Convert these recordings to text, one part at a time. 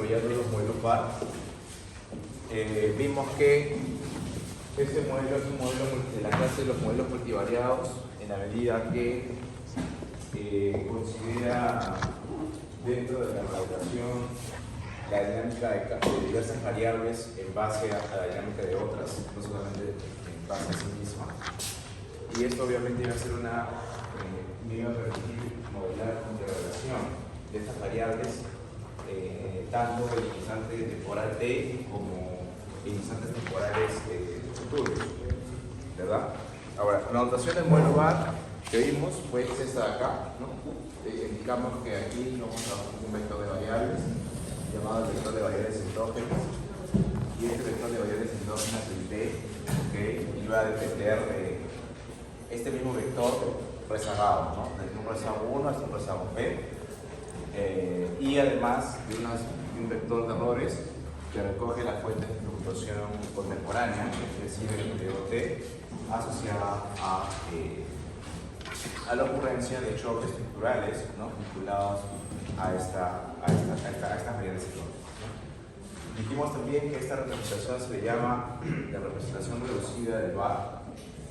desarrollando los modelos VAR, vimos que este modelo es un modelo de la clase de los modelos multivariados en la medida que considera dentro de la evaluación la dinámica de diversas variables en base a la dinámica de otras, no solamente en base a sí misma. Y esto obviamente va a ser una modelar de relación de estas variables, tanto el instante temporal t como instantes temporales futuros, ¿verdad? Ahora, la notación del modelo VAR que vimos fue esta de acá, ¿no? Indicamos que aquí vamos a trabajar con un vector de variables llamado el vector de variables endógenas, y este vector de variables endógenas del t, ¿okay? Y va a depender de este mismo vector rezagado, ¿no? Desde un rezago 1 hasta un rezago p, y además de un vector de errores que recoge las fuentes de fluctuación contemporánea, es decir, el periodo t, asociada a la ocurrencia de choques estructurales, ¿no? Vinculados a estas variables endógenas, ¿no? Dijimos también que esta representación se le llama la representación reducida del VAR,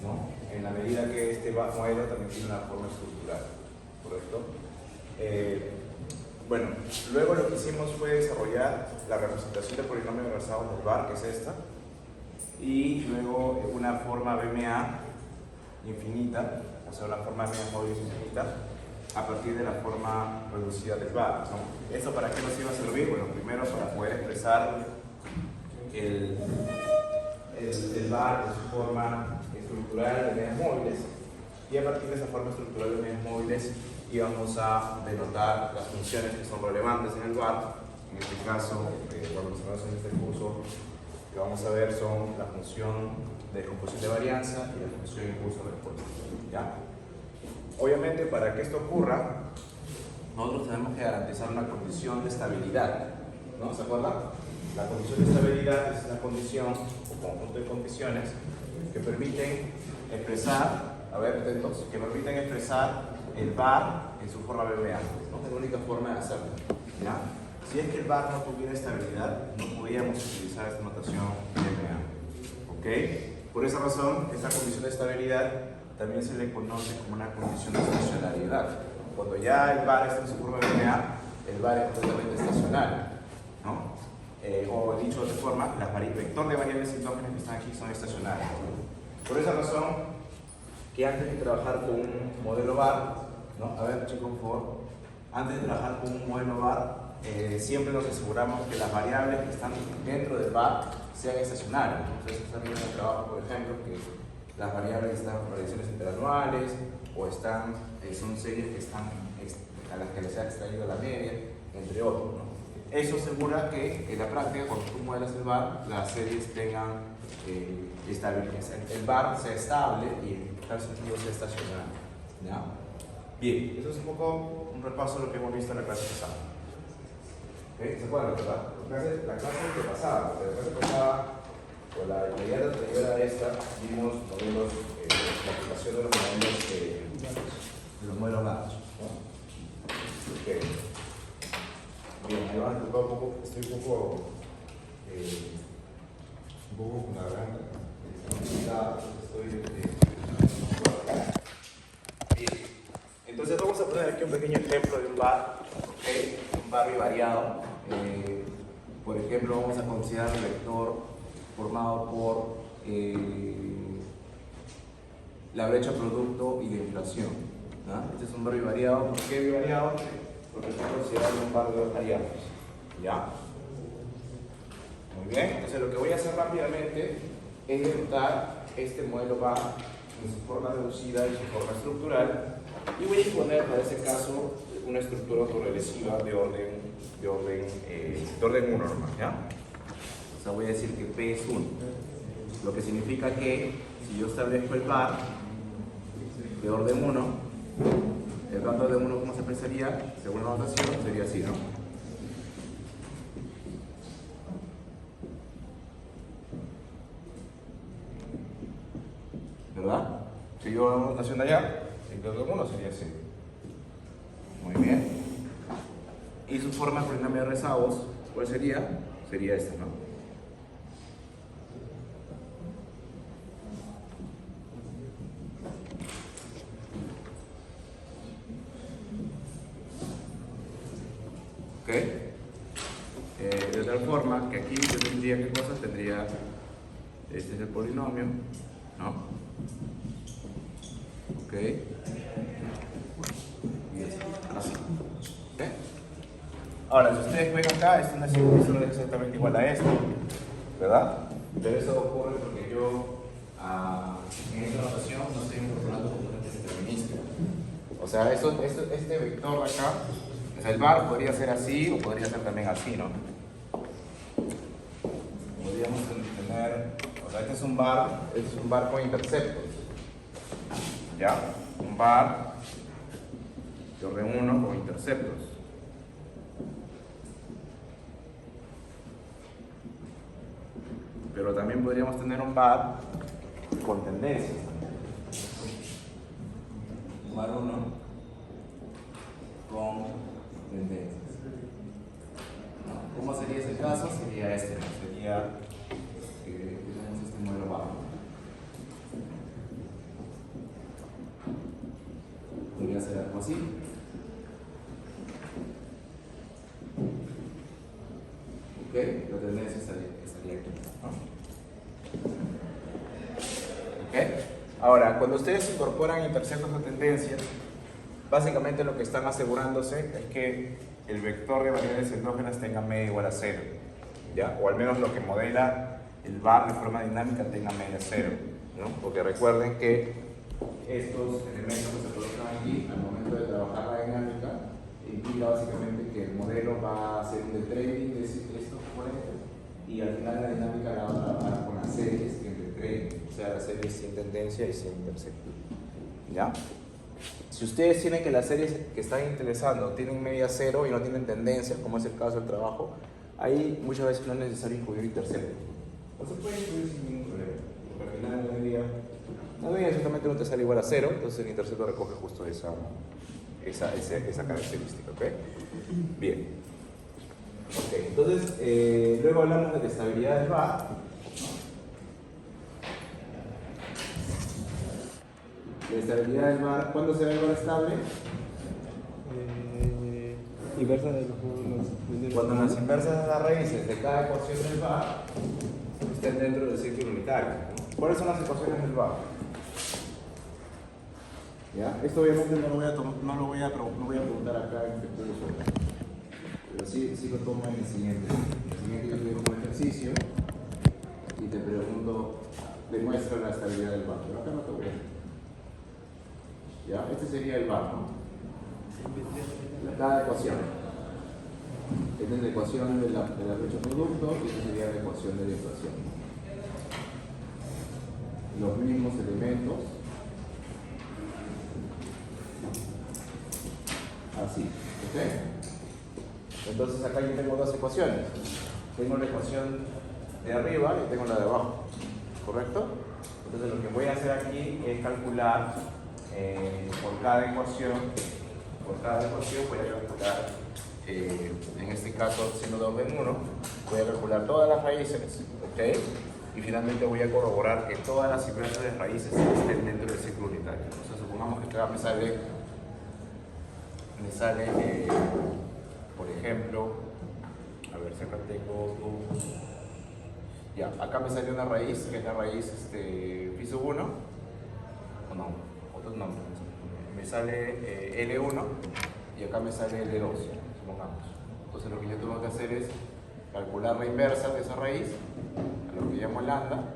¿no? En la medida que este modelo también tiene una forma estructural, ¿correcto? Bueno, luego lo que hicimos fue desarrollar la representación de polinomio de rezago del VAR, que es esta, y luego una forma BMA infinita, o sea, una forma BMA móvil infinita, a partir de la forma reducida del VAR, ¿no? ¿Esto para qué nos iba a servir? Bueno, primero para poder expresar el VAR en su forma estructural de medias móviles, y a partir de esa forma estructural de medias móviles íbamos a denotar las funciones que son relevantes en el VAR. En este caso, lo mencionamos en este curso, que vamos a ver son la función de descomposición de varianza y la función de impulso respuesta, ¿ya? Obviamente, para que esto ocurra, nosotros tenemos que garantizar una condición de estabilidad, ¿no? ¿Se acuerdan? La condición de estabilidad es una condición o conjunto de condiciones que permiten expresar, que permiten expresar el VAR en su forma BMA, ¿no? Es la única forma de hacerlo, ¿ya? Si es que el VAR no tuviera estabilidad, no podríamos utilizar esta notación BMA, ¿ok? Por esa razón, esta condición de estabilidad también se le conoce como una condición de estacionariedad. Cuando ya el VAR está en su forma BMA, el VAR es completamente estacionario, ¿no? O dicho de otra forma, el vector de variables endógenas que están aquí son estacionarios. Por esa razón, que antes de trabajar con un modelo VAR, ¿no? A ver, chicos, por favor. Antes de trabajar con un modelo VAR, siempre nos aseguramos que las variables que están dentro del VAR sean estacionarias. Entonces, están viendo el trabajo, por ejemplo, que las variables están en variaciones interanuales o son series que están a las que les ha extraído la media, entre otros, ¿no? Eso asegura que en la práctica, cuando tú modelas el VAR, las series tengan estabilidad, el VAR sea estable y en tal sentido sea estacionario, ¿ya? Bien, eso es un poco un repaso de lo que hemos visto en la clase pasada. ¿Okay? ¿Se acuerdan, verdad? La clase pasada, o la inmediata anterior a esta, vimos modelos, la aplicación de los modelos datos, ¿no? Okay. Bien, ahí van a tocar un poco, estoy un poco con la garganta. Bien, entonces vamos a poner aquí un pequeño ejemplo de un VAR, ¿okay? Un VAR bivariado. Por ejemplo, vamos a considerar el vector formado por la brecha producto y de inflación, ¿no? Este es un VAR bivariado. ¿Por qué bivariado? Porque estoy considerando un VAR de dos variables, ¿ya? Muy bien, entonces lo que voy a hacer rápidamente es denotar este modelo VAR en su forma reducida y su forma estructural, y voy a imponer para ese caso una estructura autorregresiva de orden 1 normal, ¿ya? O sea, voy a decir que P es 1, lo que significa que si yo establezco el VAR de orden 1, el rango de 1, ¿cómo se expresaría? Según la notación, sería así, ¿no? ¿Verdad? Si yo hago una notación de allá, el orden 1 sería así. Muy bien. Y su forma polinomio de rezagos ¿Cuál sería? Sería esta, ¿no? ¿Ok? De tal forma que aquí yo tendría, ¿qué cosa? Tendría, este es el polinomio, ¿no? ¿Ok? Y este, así. ¿Ok? Ahora, si ustedes ven acá, esto no es exactamente igual a esto, ¿verdad? Pero eso ocurre porque yo, en esta notación, no estoy incorporando componentes deterministas. O sea, este vector de acá, o sea, el bar podría ser así o podría ser también así, ¿no? Podríamos tener, o sea, este es un bar con interceptos, ¿ya? Un bar de orden 1 con interceptos. Pero también podríamos tener un bar con tendencias. Un bar 1 con tendencias. ¿Cómo sería ese caso? Sería este, ¿no? Sería, tenemos este modelo bar. Podría ser algo así. Ok, la tendencia estaría aquí, ¿no? Ok. Ahora, cuando ustedes incorporan interceptos o tendencias, básicamente lo que están asegurándose es que el vector de variables endógenas tenga media igual a 0, ¿ya? O al menos lo que modela el bar de forma dinámica tenga media 0, ¿no? Porque recuerden que estos elementos que se colocan aquí al momento de trabajar la dinámica implica básicamente que el modelo va a hacer un detrading de estos componentes y al final la dinámica la va a trabajar con las series que detrading, o sea, las series sin tendencia y sin intercepto, ¿ya? Si ustedes tienen que las series que están interesando tienen media 0 y no tienen tendencia, como es el caso del trabajo, ahí muchas veces no es necesario incluir interceptos. O se puede incluir sin ningún problema, porque al final la media exactamente no te sale igual a 0, entonces el intercepto recoge justo esa característica, ¿ok? Bien. Ok, entonces luego hablamos de la estabilidad del bar. La estabilidad del bar, ¿cuándo será el bar estable? Inversa de los módulos. Cuando las inversas de las raíces de cada ecuación del bar estén dentro del círculo unitario, ¿no? ¿Cuáles son las ecuaciones del bar? ¿Ya? Esto obviamente no lo voy a preguntar acá en este curso, pero sí lo tomo en el siguiente. En el siguiente yo te doy un ejercicio y te pregunto, demuestra la estabilidad del bar, pero acá no te voy a. ¿Ya? Este sería el bar, ¿no? Cada ecuación. Esta es la ecuación del arrecho producto y esta sería la ecuación de la inflación. Los mismos elementos. Así, ¿ok? Entonces acá yo tengo dos ecuaciones. Tengo la ecuación de arriba y tengo la de abajo, ¿correcto? Entonces lo que voy a hacer aquí es calcular por cada ecuación voy a calcular, en este caso siendo de orden 1, voy a calcular todas las raíces, ¿ok? Y finalmente voy a corroborar que todas las inversas de raíces estén dentro del ciclo unitario. O sea, supongamos que acá me sale por ejemplo, a ver si acá tengo ya, acá me sale una raíz, que es la raíz piso 1, o no, otros nombres, me sale L1 y acá me sale L2, supongamos. Entonces lo que yo tengo que hacer es calcular la inversa de esa raíz, a lo que llamo lambda,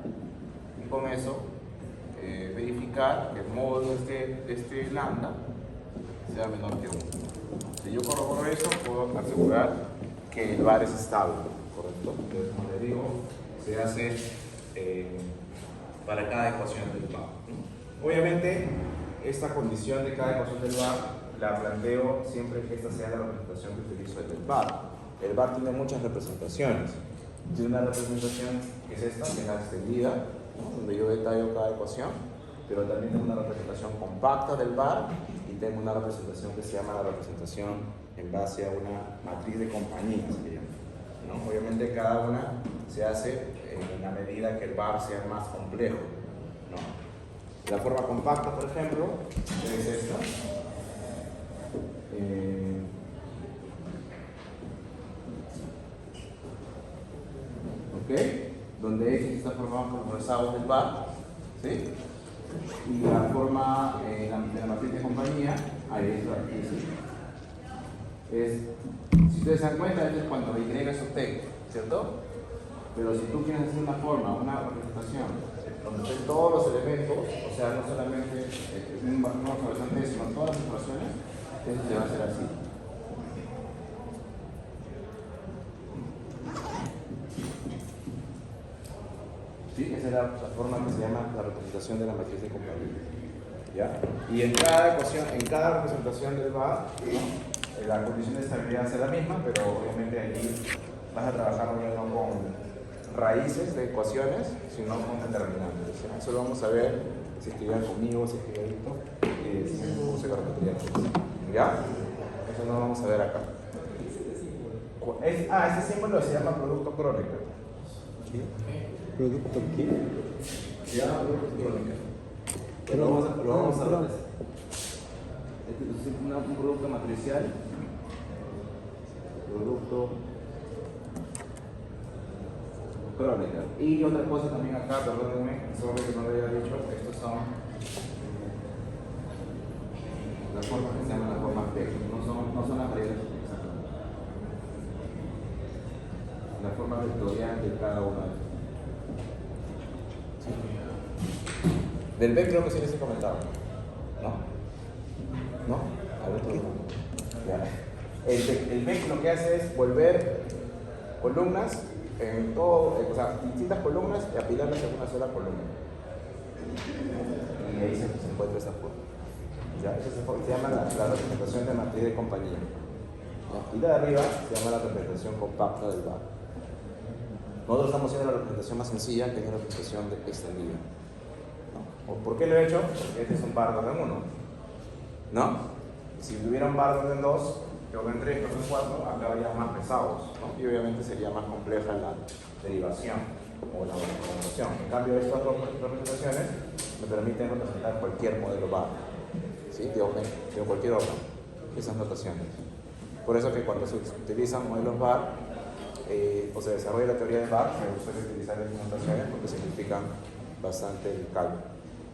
y con eso verificar que el módulo de este lambda sea menor que 1. Si yo corroboro eso, puedo asegurar que el bar es estable, ¿correcto? Entonces, como les digo, se hace para cada ecuación del bar. Obviamente, esta condición de cada ecuación del bar la planteo siempre que esta sea la representación que utilizo del bar. El bar tiene muchas representaciones. Tiene una representación que es esta, que es la extendida, ¿no? Donde yo detallo cada ecuación, pero también tengo una representación compacta del bar y tengo una representación que se llama la representación en base a una matriz de compañías, ¿no? Obviamente cada una se hace en la medida que el bar sea más complejo, ¿no? La forma compacta, por ejemplo, es esta. ¿Ok? Donde X está formado por los rezados del bar, ¿sí? Y la forma de la matriz de compañía, ahí esto aquí, ¿sí? Si ustedes se dan cuenta, esto es cuando Y es sub-T, ¿cierto? Pero si tú quieres hacer una forma, una representación, donde estén todos los elementos, o sea, no solamente una observación T, sino todas las observaciones, eso se va a hacer así. ¿Sí? Esa es la forma que se llama la representación de la matriz de compañía. ¿Ya? Y en cada ecuación, en cada representación del bar, ¿no? La condición de estabilidad será la misma, pero obviamente aquí vas a trabajar no con raíces de ecuaciones, sino con determinantes. ¿Sí? Eso lo vamos a ver si escribían conmigo, si escribían esto, si se lo repetiría. ¿Ya? Eso no lo vamos a ver acá. Este símbolo se llama producto crónico. ¿Sí? ¿Producto qué? Se llama producto crónico. Lo vamos a ver. Este es un producto matricial. Producto crónica. Y otra cosa también acá, perdónenme, sobre que no lo había dicho, estos son las formas que se llaman las formas T, no son las reglas exactamente. La forma vectorial de cada una de ellas. Del B creo que sí les he comentado. ¿No? ¿No? A ver, ¿qué? El B lo que hace es volver columnas en todo, o sea, distintas columnas y apilarlas en una sola columna. Y ahí se encuentra esa forma. ¿Ya? Eso se llama la representación de matriz de compañía. ¿Ya? Y la de arriba se llama la representación compacta del bar. Nosotros estamos haciendo la representación más sencilla, que es la representación extendida. ¿No? ¿Por qué lo he hecho? Porque este es un bar de orden 1. ¿No? Si tuviera un bar de orden 2, de orden 3, de orden 4, acabarían más pesados, ¿no? Y obviamente sería más compleja la derivación o la organización. En cambio, estas dos representaciones me permiten representar cualquier modelo bar, ¿sí? de cualquier orden, esas notaciones. Por eso que cuando se utilizan modelos bar, o se desarrolla la teoría de bar, me gusta utilizar estas notaciones porque simplifican bastante el cálculo.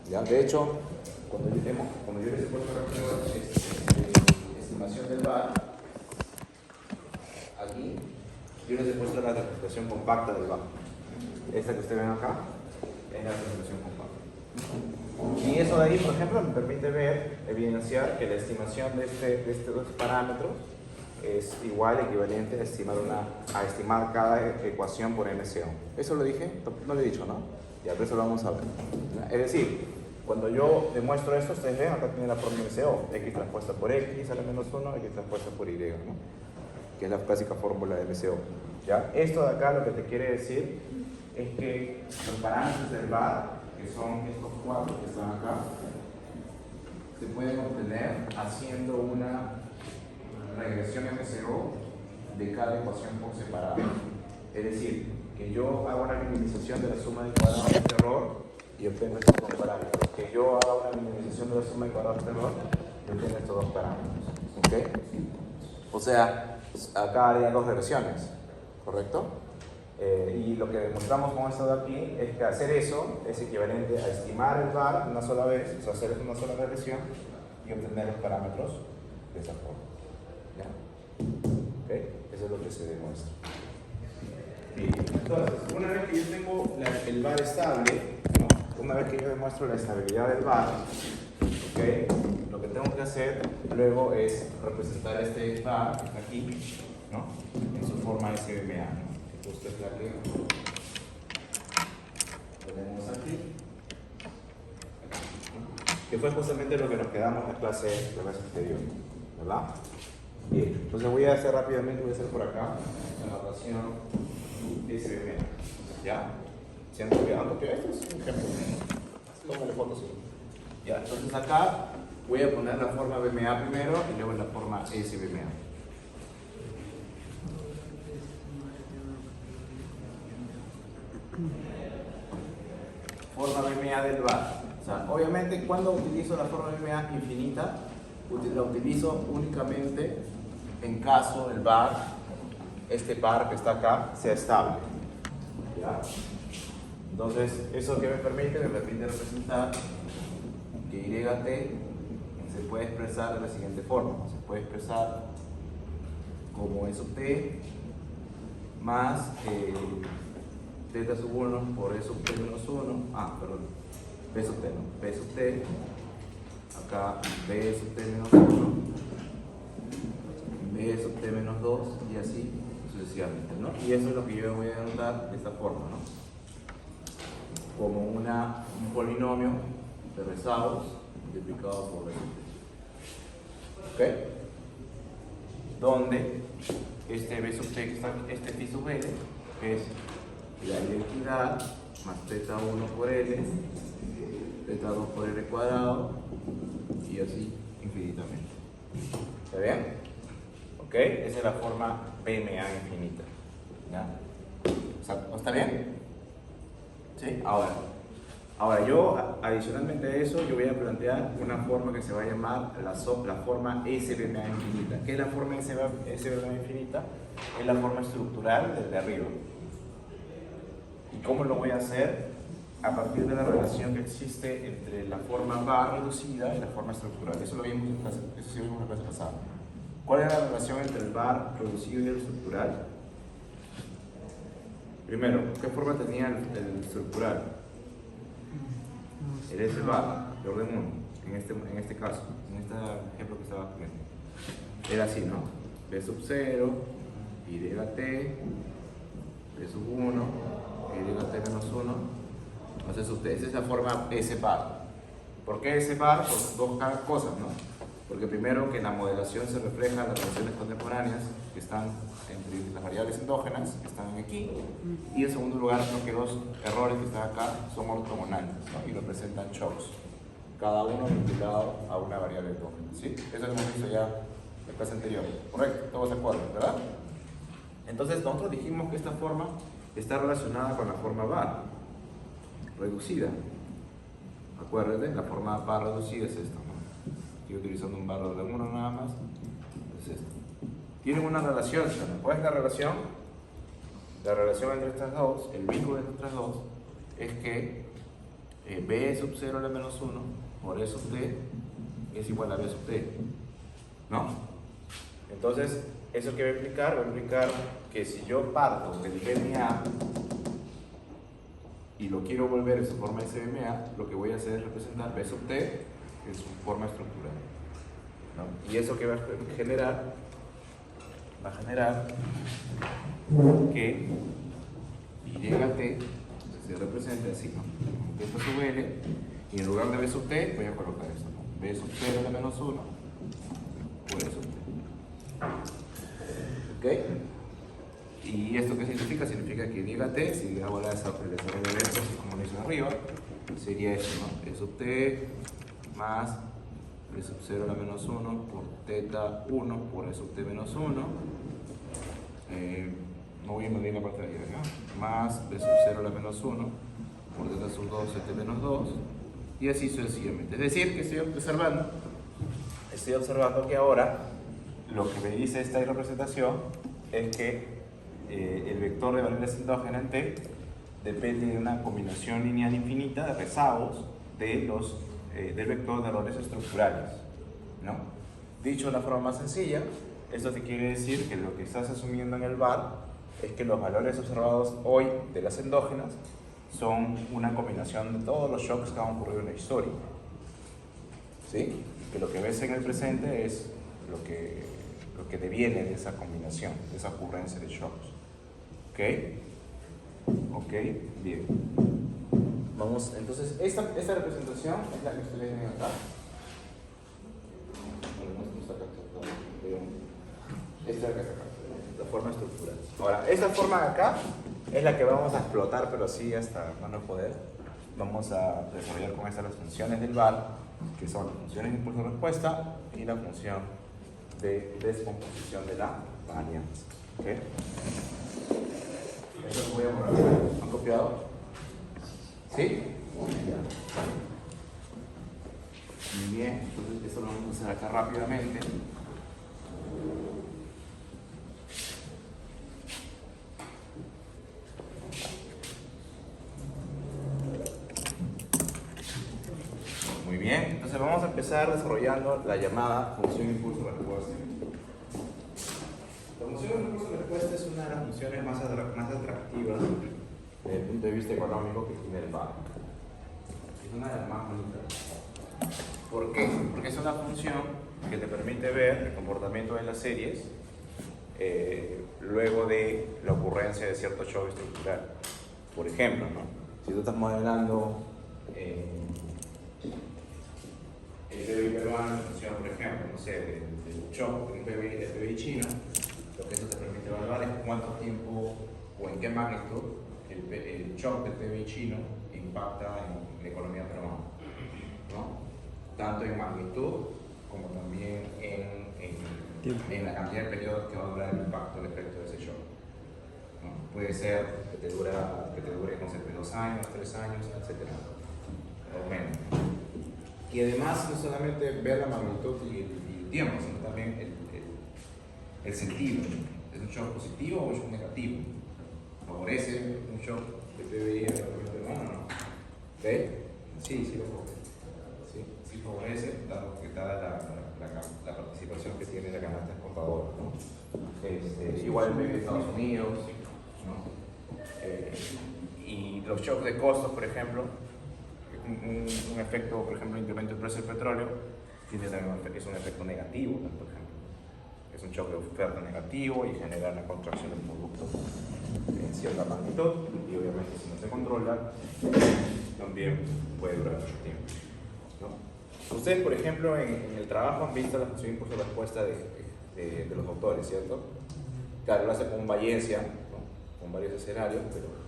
¿Ya? De hecho, cuando yo les he puesto la estimación del bar, aquí yo les he puesto la representación compacta del bar. Esta que ustedes ven acá es la representación compacta. Y eso de ahí, por ejemplo, me permite evidenciar que la estimación de estos dos parámetros es igual, equivalente a estimar cada ecuación por MCO. ¿Eso lo dije? No lo he dicho, ¿no? Ya, pero eso lo vamos a ver. Es decir, cuando yo demuestro esto, ustedes ven, acá tiene la forma MCO, X transpuesta por X a la menos 1, X transpuesta por Y, ¿no? Que es la clásica fórmula de MCO. ¿Ya? Esto de acá lo que te quiere decir es que los parámetros del bar, que son estos cuatro que están acá, se pueden obtener haciendo una regresión MCO de cada ecuación por separado. Es decir, que yo haga una minimización de la suma de cuadrados de este error y obtengo estos dos parámetros. Que yo haga una minimización de la suma de cuadrados de este error y obtengo estos dos parámetros. ¿Ok? O sea, acá haría dos regresiones, ¿correcto? Y lo que demostramos con esto de aquí es que hacer eso es equivalente a estimar el bar una sola vez, o sea, hacer una sola regresión y obtener los parámetros de esa forma. ¿Ya? ¿Okay? Eso es lo que se demuestra. Bien. Entonces, una vez que yo tengo el bar estable, ¿no? Una vez que yo demuestro la estabilidad del bar, ¿okay? Lo que tengo que hacer luego es representar este bar que está aquí, ¿no? En su forma SVMA, ¿no? Esta es la que tenemos aquí, que fue justamente lo que nos quedamos en la clase anterior, ¿verdad? Bien, entonces voy a hacer rápidamente, voy a hacer por acá la notación SVMA, ¿ya? ¿Se han copiado? Esto es un ejemplo, tómale fotos. Ya, entonces acá voy a poner la forma VMA primero y luego la forma SVMA. BMA del bar. O sea, obviamente cuando utilizo la forma BMA infinita, la utilizo únicamente en caso el bar, este par que está acá, sea estable. ¿Ya? Entonces, eso que me permite representar que YT se puede expresar de la siguiente forma. Se puede expresar como E sub t más θ sub 1 por E sub t menos 1, P sub t, no, P sub t, acá B sub t menos 1, B sub t menos 2 y así sucesivamente, ¿no? Y eso es lo que yo voy a denotar de esta forma, ¿no? Como un polinomio de rezados multiplicado por B sub t. ¿Ok? Donde este B sub t que está, este phi sub L es la identidad más θ1 por L, θ2 por L cuadrado y así infinitamente. ¿Está bien? ¿Ok? Esa es la forma BMA infinita. ¿Ya? ¿Está bien? ¿Sí? Ahora yo, adicionalmente a eso, yo voy a plantear una forma que se va a llamar la forma SBMA infinita. ¿Qué es la forma SBMA infinita? Es la forma estructural del de arriba. ¿Y cómo lo voy a hacer? A partir de la relación que existe entre la forma bar reducida y la forma estructural. Eso lo vimos en la clase pasada. ¿Cuál es la relación entre el bar reducido y el estructural? Primero, ¿qué forma tenía el estructural? El S bar de orden 1, en este caso, en este ejemplo que estaba viendo. Era así, ¿no? B sub 0, YT, B sub 1, YT menos 1, no sé si ustedes, esa es la forma S bar. ¿Por qué S bar? Por dos cosas, ¿no? Porque primero que en la modelación se reflejan las relaciones contemporáneas que están entre las variables endógenas que están aquí, y en segundo lugar que dos errores que están acá son ortogonales, ¿no? Y representan shocks, cada uno vinculado a una variable endógena, ¿sí? Eso lo hemos visto ya en la clase anterior, correcto, todos de acuerdo, ¿verdad? Entonces nosotros dijimos que esta forma está relacionada con la forma bar reducida. Acuérdense, la forma bar reducida es esta, ¿no? Estoy utilizando un bar de 1 nada más, es esto. Tienen una relación, ¿cuál es la relación? La relación entre estas dos, el vínculo entre estas dos, es que B sub 0 a la menos 1 por E sub t es igual a B sub t, ¿no? Entonces, ¿eso qué va a implicar? Va a implicar que si yo parto del BMA y lo quiero volver en su forma SBMA, lo que voy a hacer es representar B sub t en su forma estructural, ¿no? Y eso que va a generar que YT se represente así, ¿no? Esto sub L, y en lugar de B sub t voy a colocar esto, ¿no? B sub 0 a la menos 1 por E sub t. ¿Ok? ¿Y esto qué significa? Significa que YT, si hago el desarrollo de esto, como lo hice arriba, sería esto, ¿no? E sub t más B sub 0 a la menos 1 por θ1 por E sub t menos 1. No voy a medir la parte de arriba, ¿no? Más B sub 0 a la menos 1 por θ sub 2 t menos 2 y así sucesivamente. Es decir, que estoy observando que ahora lo que me dice esta representación es que el vector de variables endógenas en T depende de una combinación lineal infinita de rezagos del vector de errores estructurales, ¿no? Dicho de una forma más sencilla, esto te quiere decir que lo que estás asumiendo en el bar es que los valores observados hoy de las endógenas son una combinación de todos los shocks que han ocurrido en la historia, ¿sí? Que lo que ves en el presente es lo que deviene de esa combinación, de esa ocurrencia de shocks. ¿Ok? Ok, bien. Vamos, entonces, esta representación es la que ustedes ven acá. Esta es la forma estructural. Ahora, esta forma de acá es la que vamos a explotar, pero así hasta no poder. Vamos a desarrollar con estas las funciones del VAR, que son las funciones de impulso-respuesta y la función de descomposición de la varianza. ¿Okay? Eso lo voy a borrar. ¿Han copiado? ¿Sí? Ya. acá rápidamente. Muy bien, entonces vamos a empezar desarrollando la llamada función impulso-respuesta. La función impulso-respuesta es una de las funciones más atractivas desde el punto de vista económico que tiene el banco. Es una de las más bonitas. ¿Por qué? Porque es una función que te permite ver el comportamiento de las series luego de la ocurrencia de cierto shock estructural. Por ejemplo, ¿no? Si tú estás modelando el PBI peruano en función, por ejemplo, no sé, del shock del PBI chino, lo que eso te permite evaluar es cuánto tiempo o en qué magnitud el shock del PBI chino impacta en la economía peruana, ¿no? Tanto en magnitud como también en la cantidad de periodos que va a durar el impacto, el efecto de ese shock, ¿no? Puede ser que te dure, no sé, 2 años, 3 años, etc. O menos. Y además, no solamente ver la magnitud y el tiempo, sino también el sentido. ¿Es un shock positivo o un shock negativo? ¿Favorece un shock de PBI a la economía peruana o no? ¿Sí? Sí lo favorece. Sí favorece, dado que dada la participación que tiene la canasta exportadora, ¿no? Igual el PBI de Estados Unidos, ¿no? Y los shocks de costos, por ejemplo, un efecto, por ejemplo, incremento del precio del petróleo, es un efecto negativo, ¿no? Por ejemplo. Es un shock de oferta negativo y genera una contracción del producto en cierta magnitud, y obviamente si no se controla, también puede durar mucho tiempo, ¿no? Ustedes, por ejemplo, en el trabajo han visto la función impulso-respuesta de los autores, ¿cierto? Claro, lo hace con Bayesian, ¿no? Con varios escenarios,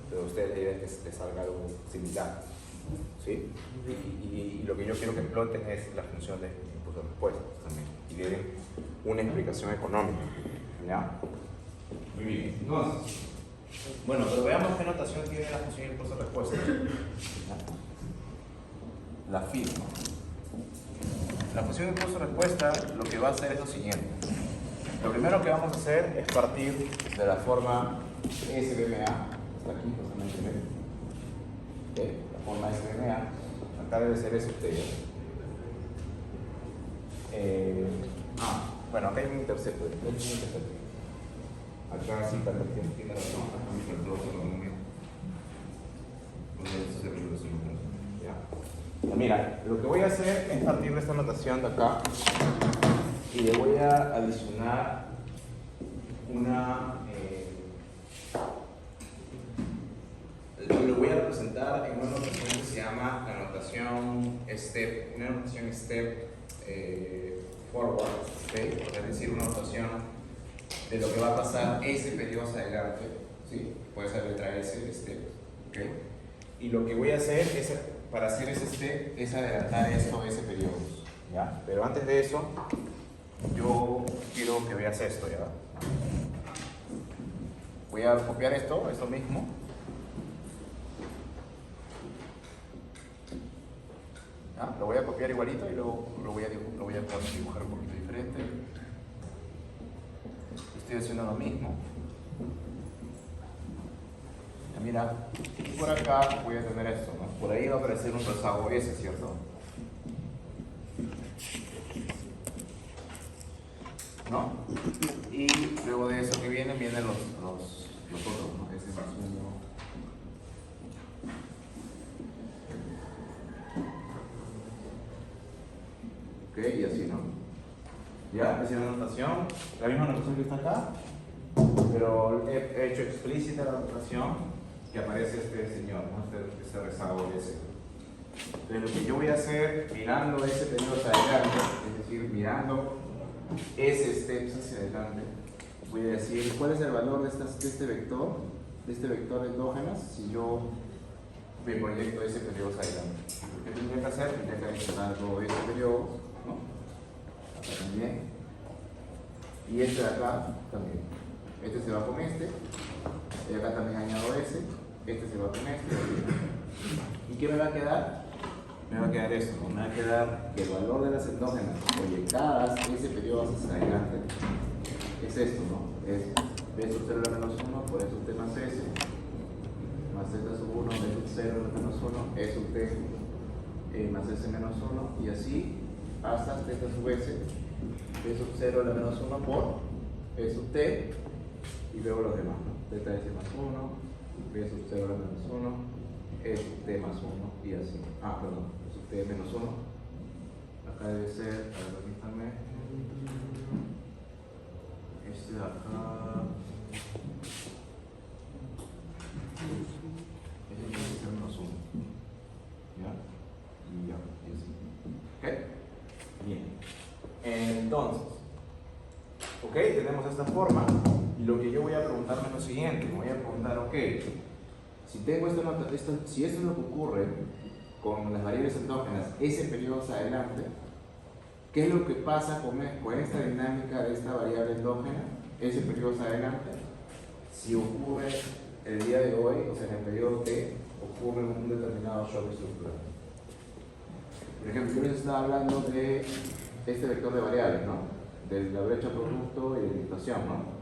pero a ustedes la idea es que les salga algo similar, ¿sí? Y lo que yo quiero que exploten es la función de impulso-respuesta también, y le den una explicación económica, ¿ya? Muy bien, entonces, bueno, pero veamos qué notación tiene la función impulso-respuesta. La firma. La función impulso-respuesta lo que va a hacer es lo siguiente. Lo primero que vamos a hacer es partir de la forma SBMA, hasta aquí, justamente, ¿okay? La forma SBMA, acá debe ser ese usted. Bueno, acá hay un intercepto. Acá sí también tiene razón. Acá me faltó otro número. Ya. Mira, lo que voy a hacer es partir de esta notación de acá y le voy a adicionar lo voy a representar en una notación que se llama la notación STEP, una notación STEP forward, ¿okay? Es decir, una notación de lo que va a pasar ese periodo hacia adelante, ¿sí? Puede ser letra S, step, ¿okay? Y lo que voy a hacer es, para hacer ese step, es adelantar esto a ese periodo, ¿ya? Pero antes de eso, yo quiero que veas esto, ¿ya? Voy a copiar esto mismo. ¿Ya? Lo voy a copiar igualito y luego lo voy a dibujar un poquito diferente. Estoy haciendo lo mismo. Ya, mira, por acá voy a tener esto, ¿no? Por ahí va a aparecer un rezago S, ¿cierto? ¿No? Y luego de eso que vienen los otros, ¿no? Ese más uno. Ok, y así, ¿no? Ya, esa es la notación, la misma notación que está acá, pero he hecho explícita la notación que aparece este señor, ¿no? Este rezago S. Entonces, lo que yo voy a hacer, mirando ese periodo hacia adelante, es decir, mirando ese steps hacia adelante, voy a decir cuál es el valor de este vector endógenas si yo me proyecto ese periodo hacia adelante. ¿Qué tendría que hacer? Tendría que adicionar todo ese periodo, ¿no? Acá también. Y este de acá también. Este se va con este. Y acá también añado ese. Este se va con este. ¿Y qué me va a quedar? me va a quedar esto, ¿no? Me va a quedar que el valor de las endógenas proyectadas ese periodo hacia adelante es esto, ¿no? Es B sub 0 a la menos 1 por E sub t más S más Z sub 1, B sub 0 a la menos 1, E sub t más S menos 1 y así hasta Z sub S, B sub 0 a la menos 1 por E sub t y luego los demás, ¿no? Zeta S más 1, B sub 0 a la menos 1, E sub t más 1 y así. Ah, perdón, E sub t menos 1. Acá debe ser, a ver, permítanme. Este de acá. Este tiene que ser menos 1. ¿Ya? Y ya, y así. ¿Ok? Bien. Entonces, ok, tenemos esta forma. Y lo que yo voy a preguntarme es lo siguiente. Me voy a preguntar, ok, si tengo si esto es lo que ocurre con las variables endógenas, ese periodo hacia adelante, ¿qué es lo que pasa con esta dinámica de esta variable endógena, ese periodo hacia adelante? Si ocurre el día de hoy, o sea, en el periodo T, ocurre un determinado shock estructural. Por ejemplo, yo les estaba hablando de este vector de variables, ¿no? De la brecha producto y de la inflación, ¿no?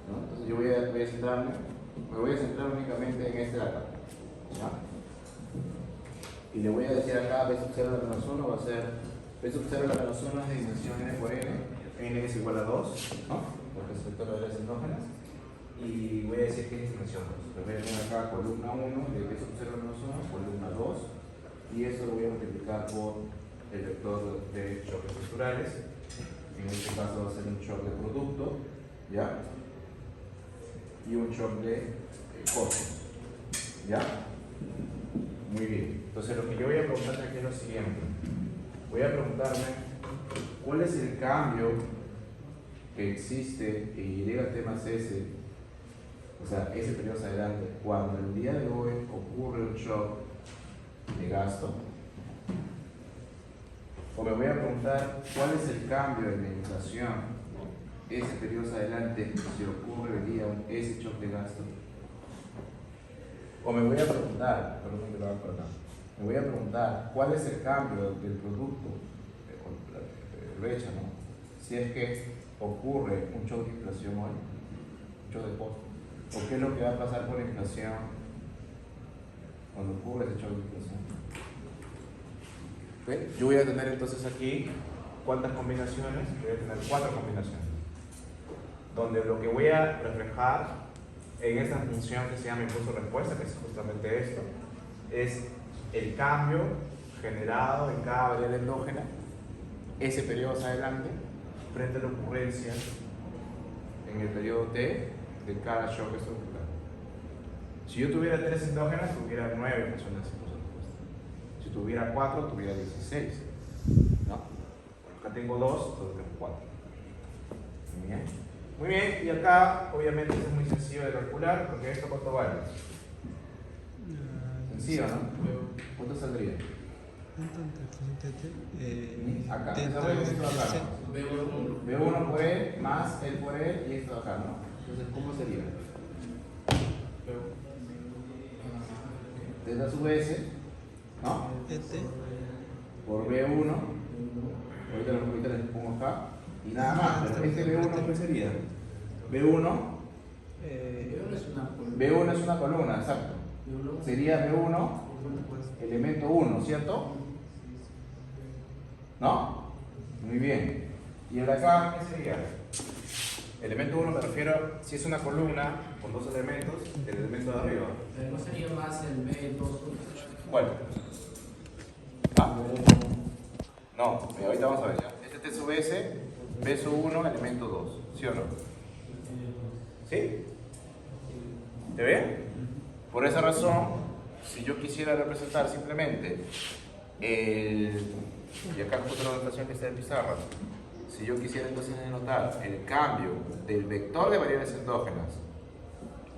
Entonces yo voy a centrarme, me voy a centrar únicamente en este de acá, ¿ya? Y le voy a decir acá B sub 0 a la menos 1 va a ser B sub 0 a la menos 1 es de dimensión n por n, n es igual a 2, ¿no? Porque es vector de variables endógenas. Y voy a decir que es dimensión 2. Le voy a poner acá columna 1 de B sub 0 a la menos 1, columna 2, y eso lo voy a multiplicar por el vector de choques estructurales. En este caso va a ser un shock de producto, ¿ya? Y un shock de costo, ¿ya? Muy bien. Entonces lo que yo voy a preguntarme aquí es lo siguiente. Voy a preguntarme cuál es el cambio que existe en Y T más S, o sea, ese periodo hacia adelante, cuando el día de hoy ocurre un shock de gasto. O me voy a preguntar cuál es el cambio en la inflación ese periodo hacia adelante si ocurre el día ese shock de gasto. O me voy a preguntar, perdón que lo haga por acá, me voy a preguntar cuál es el cambio del producto, de brecha, ¿no? Si es que ocurre un shock de inflación hoy, un shock de costo. ¿O qué es lo que va a pasar con la inflación cuando ocurre ese shock de inflación? ¿Okay? Yo voy a tener entonces aquí, ¿cuántas combinaciones? Voy a tener 4 combinaciones. Donde lo que voy a reflejar en esta función que se llama impulso-respuesta, que es justamente esto, es el cambio generado en cada variable endógena, ese periodo hacia adelante, frente a la ocurrencia en el periodo T de cada shock estructural. Si yo tuviera 3 endógenas, tuviera 9 funciones de impulso-respuesta. Si tuviera 4, tuviera 16. ¿No? Acá tengo 2, solo tengo 4. Muy bien. Muy bien, y acá obviamente es muy sencillo de calcular, porque esto cuánto vale. Sencillo, ¿no? ¿Cuánto saldría? Acá, B1 por E más el por E y esto de acá, ¿no? Entonces, ¿cómo sería? Zeta sub S, ¿no? Por B1, ahorita les pongo acá, y nada más, pero este B1 ¿qué sería? B1 es una columna, exacto. Sería B1, elemento 1, ¿cierto? ¿No? Muy bien. ¿Y el de acá qué sería? Elemento 1 me refiero, si es una columna con 2 elementos, el elemento de arriba. Pero no sería más el B2. ¿Cuál? ¿Ah? No, ahorita vamos a ver ya. Este T sub S, B sub 1, elemento 2, ¿sí o no? ¿Sí? ¿Te ve? Por esa razón, si yo quisiera representar simplemente y acá justo la notación que está en pizarra, si yo quisiera entonces denotar el cambio del vector de variables endógenas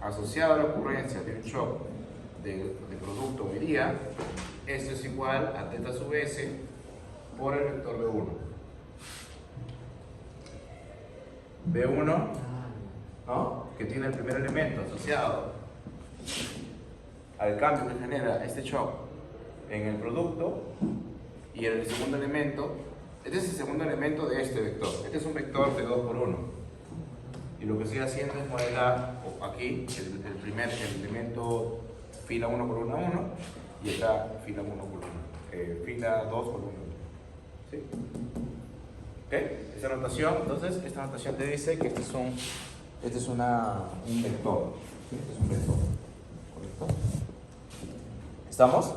asociado a la ocurrencia de un shock de producto hoy día, esto es igual a θ sub S por el vector B1. B1, ¿no? Que tiene el primer elemento asociado al cambio que genera este shock en el producto y el segundo elemento, este es el segundo elemento de este vector. Este es un vector de 2 por 1. Y lo que estoy haciendo es modelar aquí el elemento fila 1 por 1 a 1 y acá fila 1 por 1, fila 2 por 1. ¿Sí? ¿Ok? Esta notación, entonces, esta notación te dice que este es un vector. ¿Sí? Este es un vector. ¿Correcto? ¿Estamos?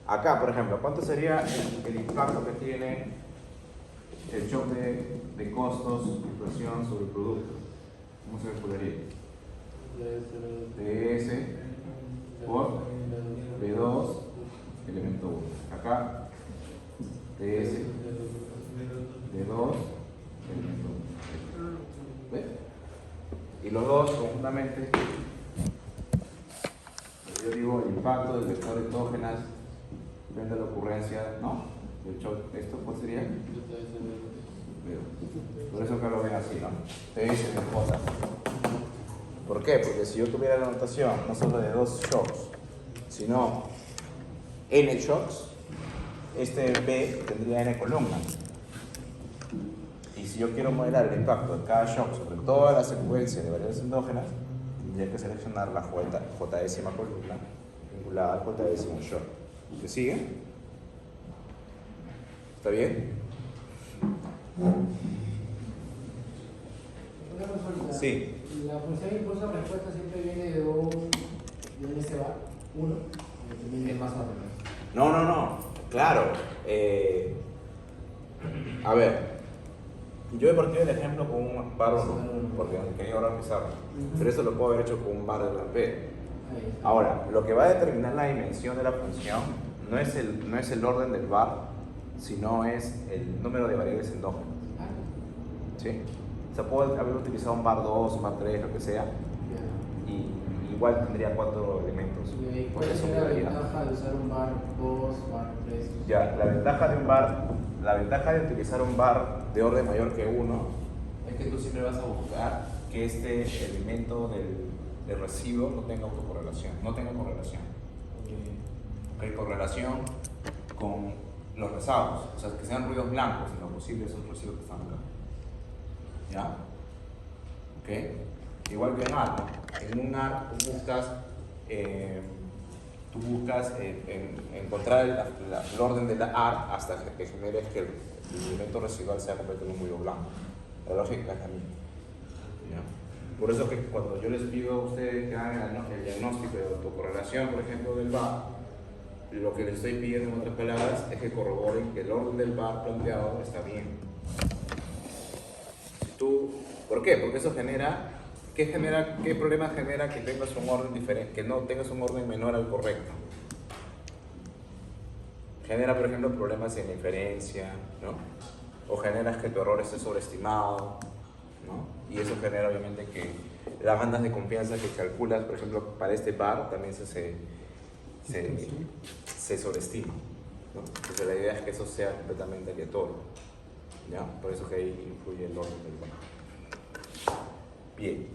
Acá, por ejemplo, ¿cuánto sería el impacto que tiene el shock de costos, inflación sobre el producto? ¿Cómo se calcularía? DS por B2 elemento 1. Acá, DS B2 elemento 1. ¿Ves? Y los dos conjuntamente, yo digo el impacto del vector endógenas frente a la ocurrencia, ¿no? Del shock, ¿esto cuál sería? Por eso acá lo ven así, ¿no? Te dicen de J. ¿Por qué? Porque si yo tuviera la notación no solo de 2 shocks, sino n shocks, este B tendría n columnas. Y si yo quiero modelar el impacto de cada shock sobre toda la secuencia de variables endógenas, tendría que seleccionar la J-décima columna vinculada al J-décimo shock. ¿Me sigue? ¿Está bien? Una consulta. Sí. La función impulso-respuesta siempre viene de un S bar, 1, y también es más orden. No. Claro. A ver, yo he partido el ejemplo con un bar 1, porque quería ahora empezar. Pero eso lo puedo haber hecho con un bar de la P. Ahora, lo que va a determinar la dimensión de la función no es el orden del bar, sino es el número de variables endógenas. ¿Sí? O sea, puedo haber utilizado un bar 2, un bar 3, lo que sea, y igual tendría 4 elementos. ¿Y cuál es la ventaja de usar un bar 2, bar 3? Ya, la ventaja de utilizar un bar de orden mayor que 1 es que tú siempre vas a buscar que este elemento del residuo no tenga autocorrelación, no tenga correlación. ¿Ok? Correlación con los rezagos, o sea, que sean ruidos blancos en lo posible esos residuos que están acá. ¿Ya? ¿Ok? Igual que en AR, ¿no? En un AR tú buscas encontrar el orden de la AR hasta que generes que el elemento residual sea completamente un ruido blanco. La lógica es la misma. ¿Ya? Por eso que cuando yo les pido a ustedes que hagan el diagnóstico de autocorrelación, por ejemplo, del VAR, lo que les estoy pidiendo en otras palabras es que corroboren que el orden del VAR planteado está bien. ¿Por qué? Porque eso genera, ¿qué problema genera que tengas un orden diferente, que no tengas un orden menor al correcto? Genera, por ejemplo, problemas en inferencia, ¿no? O generas que tu error esté sobreestimado, ¿no? Y eso genera, obviamente, que las bandas de confianza que calculas, por ejemplo, para este bar, también se sobreestima, ¿no? Entonces la idea es que eso sea completamente aleatorio, ¿ya? Por eso que ahí influye el orden del bar. Bien.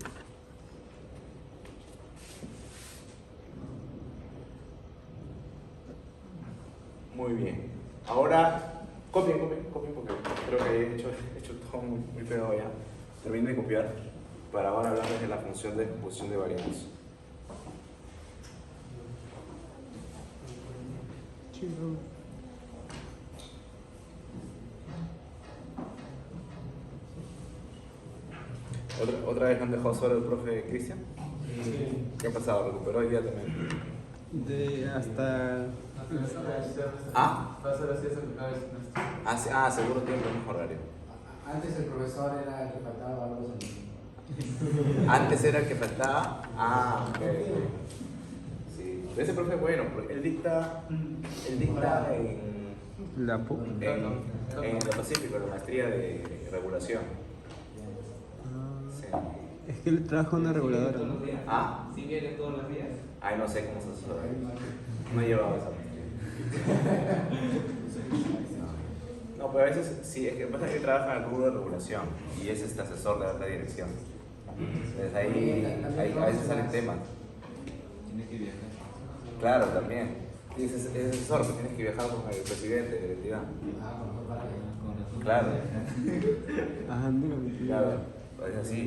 Muy bien. Ahora, copien, porque creo que he hecho todo muy feo ya. Termino de copiar para ahora hablarles de la función de composición de variables. ¿Otra vez han dejado solo el profe Cristian? Sí. ¿Qué ha pasado? ¿Recuperó hoy día también? ¿Ah? Seguro tiene el mismo horario. Antes el profesor era el que faltaba algo así. Antes era el que faltaba. Ok. Sí. Ese profe es bueno, porque él dicta en La PUC. en el Pacífico, la maestría de regulación. Sí. Es que él trabaja en una reguladora, ¿no? ¿Ah? ¿Sí viene todos los días? Ay, no sé cómo se asesora. No he llevado esa maestría. No, pero a veces sí, es que pasa que trabaja en el rubro de regulación y es asesor de alta dirección. Entonces ahí a veces salen temas. Tiene que viajar. Claro, también. Dices, es asesor, pero tienes que viajar con el presidente de la entidad. Ah, con razón para que. Claro, Ajá, dígame. claro, es así.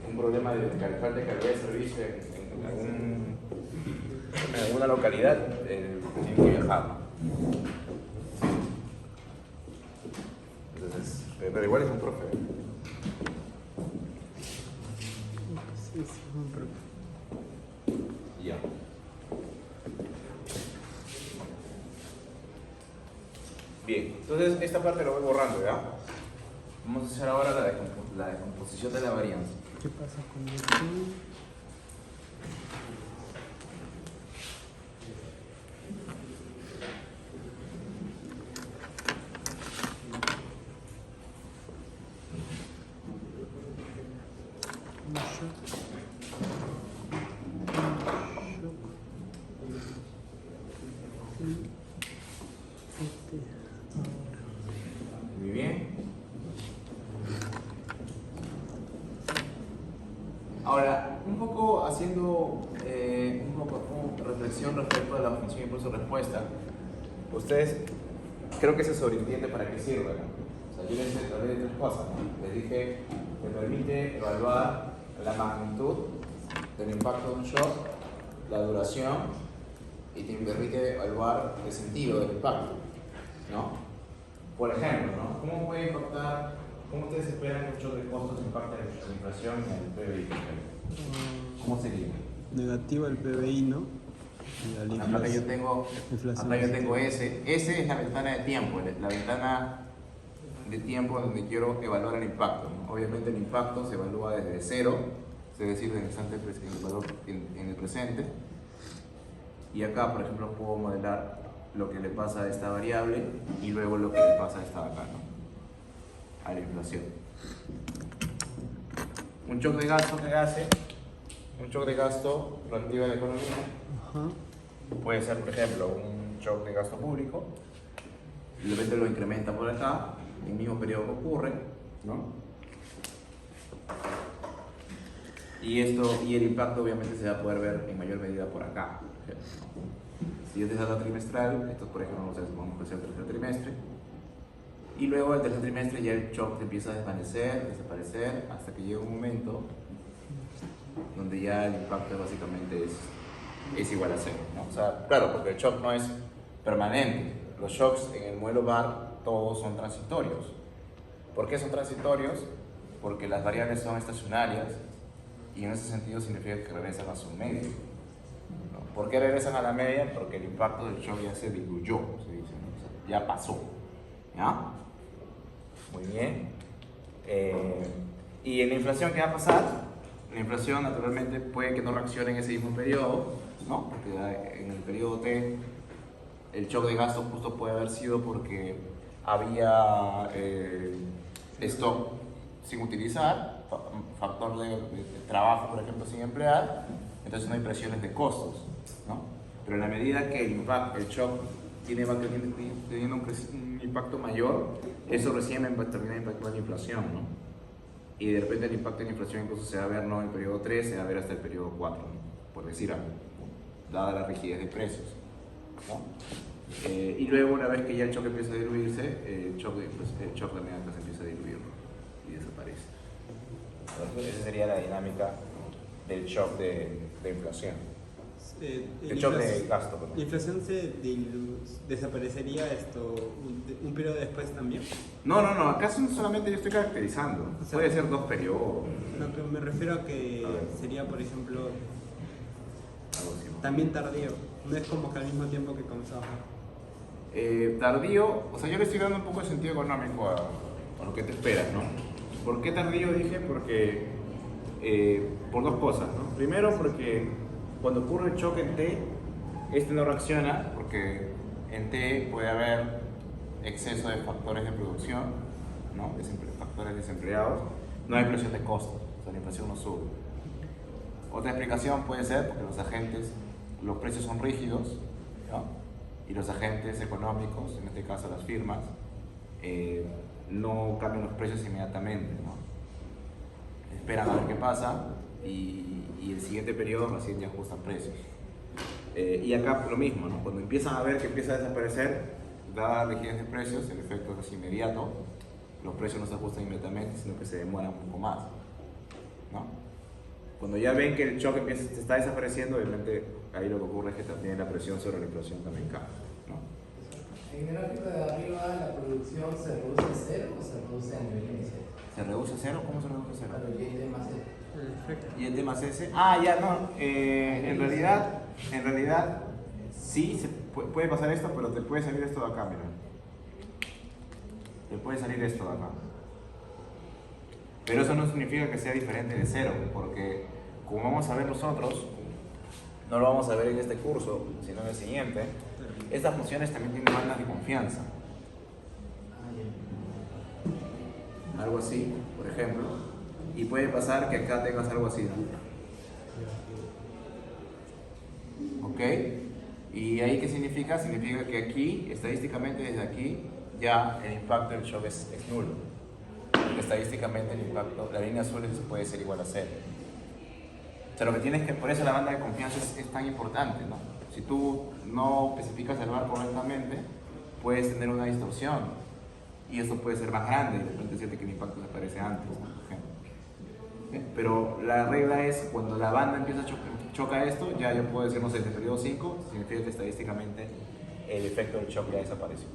Un problema de falta de calidad de servicio en alguna localidad, tiene que viajar, ¿no? Entonces, pero igual es un profe. Sí, sí, pero... Ya. Bien, entonces esta parte lo voy borrando, ¿ya? Vamos a hacer ahora la decomposición de la varianza. ¿Qué pasa con esto? Muy bien. Ahora, un poco haciendo una reflexión respecto a la función impulso-respuesta, ustedes creo que se sobreentiende para qué sirve, ¿no? O sea, yo les hablé de tres cosas, ¿no? Les dije que permite evaluar la magnitud del impacto de un shock, la duración, y te permite evaluar el sentido del impacto, ¿no? Por ejemplo, ¿no? ¿Cómo puede impactar, cómo ustedes esperan que un shock de costos impacte la inflación en el PBI? ¿Cómo sería? Negativa el PBI, ¿no? Y la Acá yo tengo, inflación. acá yo tengo S. S es la ventana de tiempo, la ventana de tiempo donde quiero evaluar el impacto, ¿no? Obviamente el impacto se evalúa desde cero, es decir, desde el instante el valor en el presente. Y acá, por ejemplo, puedo modelar lo que le pasa a esta variable y luego lo que le pasa a esta de acá, ¿no? A la inflación. Un shock de gasto que hace, un shock de gasto lo activa la economía. Ajá. Puede ser, por ejemplo, un shock de gasto público, y de repente lo incrementa por acá, en el mismo periodo que ocurre, ¿no? Y el impacto obviamente se va a poder ver en mayor medida por acá. Si es de data trimestral, esto por ejemplo vamos a hacer el tercer trimestre, y luego el tercer trimestre ya el shock empieza a desaparecer, hasta que llega un momento donde ya el impacto básicamente es igual a cero, ¿no? O sea, claro, porque el shock no es permanente. Los shocks en el modelo VAR todos son transitorios. ¿Por qué son transitorios? Porque las variables son estacionarias y en ese sentido significa que regresan a su media, ¿no? ¿Por qué regresan a la media? Porque el impacto del shock ya se diluyó, se dice, ¿no? O sea, ya pasó, ¿ya? Muy bien. ¿Y en la inflación qué va a pasar? La inflación naturalmente puede que no reaccione en ese mismo periodo, ¿no? Porque en el periodo T el shock de gasto justo puede haber sido porque había stock sin utilizar, factor de trabajo, por ejemplo, sin emplear, entonces no hay presiones de costos, ¿no? Pero en la medida que el shock va teniendo un impacto mayor, eso recién termina impactando la inflación, ¿no? Y de repente el impacto de la inflación incluso se va a ver no en el periodo 3, se va a ver hasta el periodo 4, ¿no? Por decir algo, dada la rigidez de precios, ¿no? Y luego una vez que ya el shock empieza a diluirse, el shock de mediante se empieza a diluir, ¿no? Y desaparece. Entonces, esa sería la dinámica del shock de inflación. El shock de gasto, perdón. ¿La inflación desaparecería un periodo después también? No, acá solamente yo estoy caracterizando. O sea, puede ser 2 periodos. No, pero me refiero a que sería, por ejemplo, Algo así, ¿no? también tardío. No es como que al mismo tiempo que comenzaba. Tardío, o sea, yo le estoy dando un poco de sentido económico a lo que te esperas, ¿no? ¿Por qué tardío? Dije porque por 2 cosas, ¿no? Primero porque cuando ocurre el shock en T, este no reacciona porque en T puede haber exceso de factores de producción, ¿no? Factores desempleados, no hay presión de costos, o sea, la inflación no sube. Otra explicación puede ser porque los precios son rígidos, ¿no? Y los agentes económicos, en este caso las firmas, no cambian los precios inmediatamente, ¿no? esperan a ver qué pasa y el siguiente periodo recién ya ajustan precios. Y acá lo mismo, ¿no? Cuando empiezan a ver que empieza a desaparecer, dada la rigidez de precios, el efecto es inmediato, los precios no se ajustan inmediatamente, sino que se demoran un poco más, ¿no? Cuando ya ven que el shock está desapareciendo, obviamente ahí lo que ocurre es que también la presión sobre la inflación también cambia, ¿no? En el gráfico de arriba, ¿la producción se reduce a cero o se reduce a nivel inicial? ¿Se reduce a cero? ¿Cómo se reduce a cero? Claro, y el D más E. ¿Y el D más S? Ah, ya no. En realidad, sí, puede pasar esto, pero te puede salir esto de acá, mira. Te puede salir esto de acá. Pero eso no significa que sea diferente de cero, porque como vamos a ver nosotros, no lo vamos a ver en este curso, sino en el siguiente, estas funciones también tienen bandas de confianza. Algo así, por ejemplo. Y puede pasar que acá tengas algo así, ¿no? ¿Ok? ¿Y ahí qué significa? Significa que aquí, estadísticamente desde aquí, ya el impacto del shock es nulo. Porque estadísticamente el impacto, la línea azul puede ser igual a cero. O sea, lo que tienes que, por eso la banda de confianza es tan importante, ¿no? Si tú no especificas el bar correctamente, puedes tener una distorsión. Y esto puede ser más grande y de repente decirte que el impacto desaparece antes, ¿no? Pero la regla es cuando la banda empieza a choca esto, ya yo puedo decir, no sé, en el periodo 5, significa que estadísticamente el efecto del shock ya desapareció.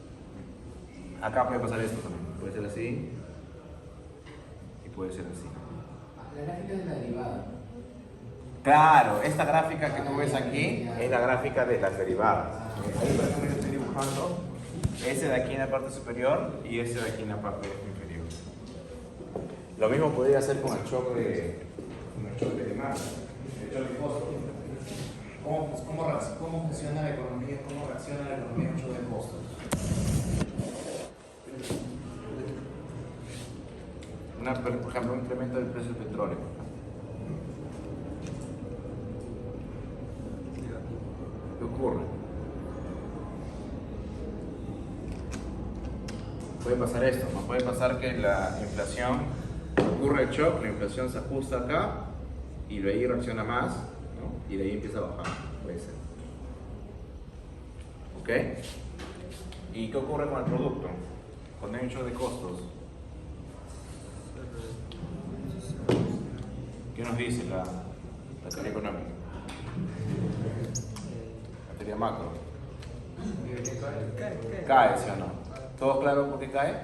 Acá puede pasar esto también, puede ser así y puede ser así. La gráfica de la derivada. Claro, esta gráfica que tú ves aquí es la gráfica de las derivadas. Ahí por ejemplo yo estoy dibujando ese de aquí en la parte superior y ese de aquí en la parte inferior. Lo mismo podría hacer con el shock de demanda, el shock de costo. ¿Cómo funciona la economía? ¿Cómo reacciona la economía a un shock de costos? Por ejemplo, un incremento del precio del petróleo. ¿Qué ocurre? Puede pasar esto, ¿no? Puede pasar que la inflación, ocurre el shock, la inflación se ajusta acá y de ahí reacciona más, ¿no? Y de ahí empieza a bajar, puede ser. ¿Ok? ¿Y qué ocurre con el producto? Cuando hay un shock de costos. ¿Qué nos dice la teoría económica? La teoría macro. Cae, ¿sí o no? ¿Todos claros por qué cae?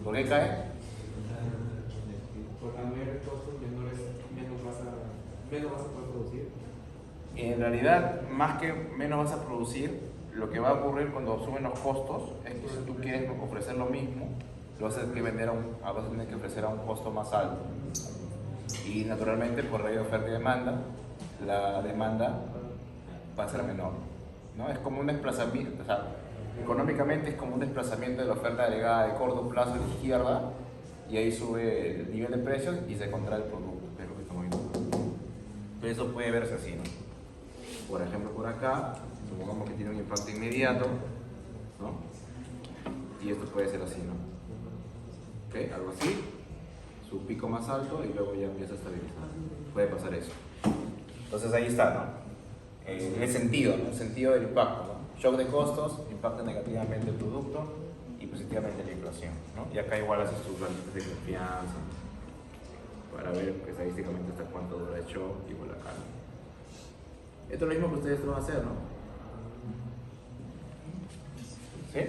¿Por qué cae? Por la mayor costo menos vas a poder producir. En realidad, más que menos vas a producir, lo que va a ocurrir cuando suben los costos es que si tú quieres ofrecer lo mismo, lo vas a tener que vender vas a tener que ofrecer a un costo más alto. Y naturalmente, por ley de oferta y demanda, la demanda va a ser menor, ¿no? Es como un desplazamiento, o sea, económicamente es como un desplazamiento de la oferta agregada de corto plazo a la izquierda y ahí sube el nivel de precios y se contrae el producto, que es lo que estamos viendo. Entonces eso puede verse así, ¿no? Por ejemplo, por acá, supongamos que tiene un impacto inmediato, ¿no? Y esto puede ser así, ¿no? ¿Ok? Algo así, su pico más alto y luego ya empieza a estabilizar. Puede pasar eso. Entonces ahí está, ¿no? En el sentido, ¿no? El sentido del impacto, ¿no? Shock de costos impacta negativamente el producto y positivamente la inflación, ¿no? Y acá igual haces tus valores de confianza para ver estadísticamente hasta cuánto dura el shock, igual acá, ¿no? Esto es lo mismo que ustedes lo van a hacer, ¿no? ¿Sí?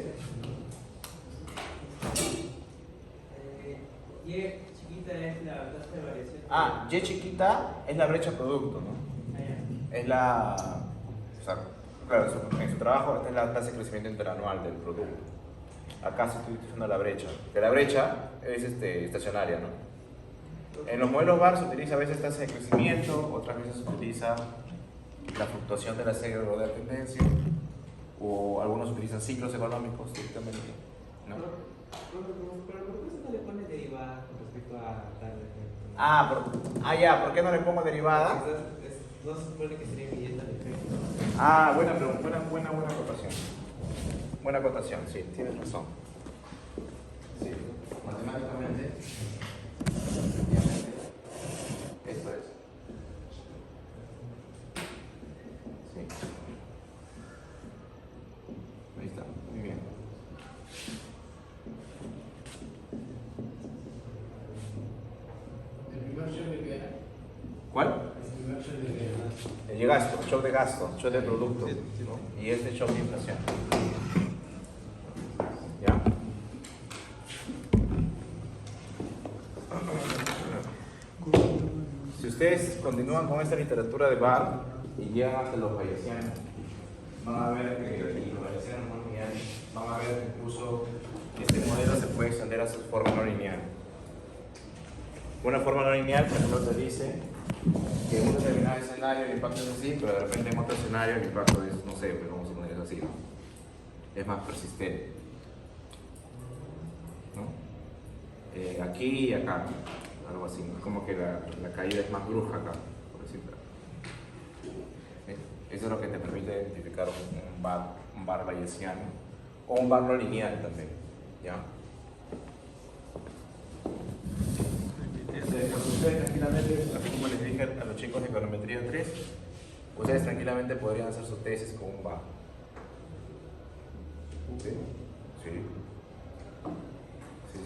Y chiquita es la tasa de variación. Ah, Y chiquita es la brecha producto, ¿no? Es la... O sea, claro, en su trabajo esta es la tasa de crecimiento interanual del producto. Acá se estoy utilizando la brecha, que la brecha es estacionaria, ¿no? En los modelos VAR se utiliza a veces tasa de crecimiento, otras veces se utiliza la fluctuación de la serie de tendencia, o algunos utilizan ciclos económicos directamente, ¿no? Pero ¿por qué no le pones derivada con respecto a tal? Ya, ¿por qué no le pongo derivada? No se supone que sería inmediata el efecto. Buena pregunta, buena acotación. Buena acotación, sí, tienes razón. Sí, matemáticamente Y gasto, shock de gasto, shock de producto, ¿no? Y este shock de inflación. ¿Ya? Si ustedes continúan con esta literatura de Barr y llegan hasta los bayesianos, van a ver que y los bayesianos no lineales, van a ver que incluso este modelo se puede extender a su forma no lineal. Una forma no lineal, por ejemplo, te dice que en un determinado escenario el impacto es así, pero de repente en otro escenario el impacto es, no sé, pero vamos a poner así, ¿no? Es más persistente, ¿no? Aquí y acá, algo así, ¿no? Como que la caída es más brusca acá, por decirlo. Eso es lo que te permite identificar un bar bayesiano o un bar no lineal también, ¿ya? Ustedes tranquilamente, así como les dije a los chicos de econometría 3, ustedes tranquilamente podrían hacer su tesis con un bar. ¿Sí? Sí. Sí.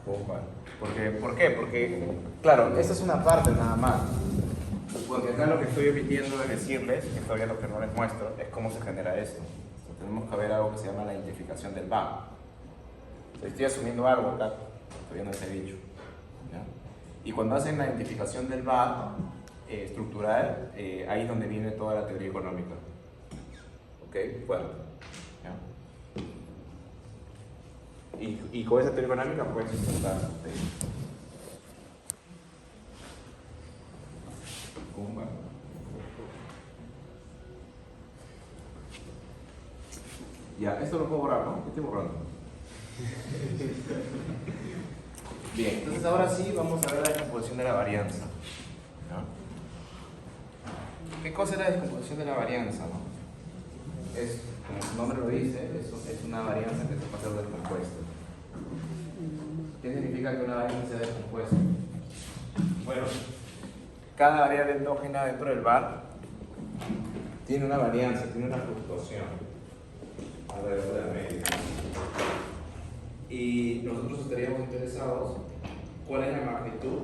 Con un bar. ¿Por qué? Porque, claro, esa es una parte nada más. Porque acá lo que estoy omitiendo de decirles, que todavía lo que no les muestro, es cómo se genera esto. Tenemos que ver algo que se llama la identificación del bar. Estoy asumiendo algo acá, todavía no les he dicho. ¿Ya? Y cuando hacen la identificación del VAR estructural, ahí es donde viene toda la teoría económica. ¿Ok? Bueno. ¿Ya? Y con esa teoría económica puedes sustentar. ¿Cómo va? Ya, esto lo puedo borrar, ¿no? ¿Qué estoy borrando? Bien, entonces ahora sí vamos a ver la descomposición de la varianza. ¿No? ¿Qué cosa es la descomposición de la varianza? ¿No? Es, como su nombre lo dice, es una varianza que se pasa a ser descompuesta. ¿Qué significa que una varianza sea descompuesta? Bueno, cada variable endógena dentro del VAR tiene una varianza, tiene una fluctuación alrededor de la media. Y nosotros estaríamos interesados cuál es la magnitud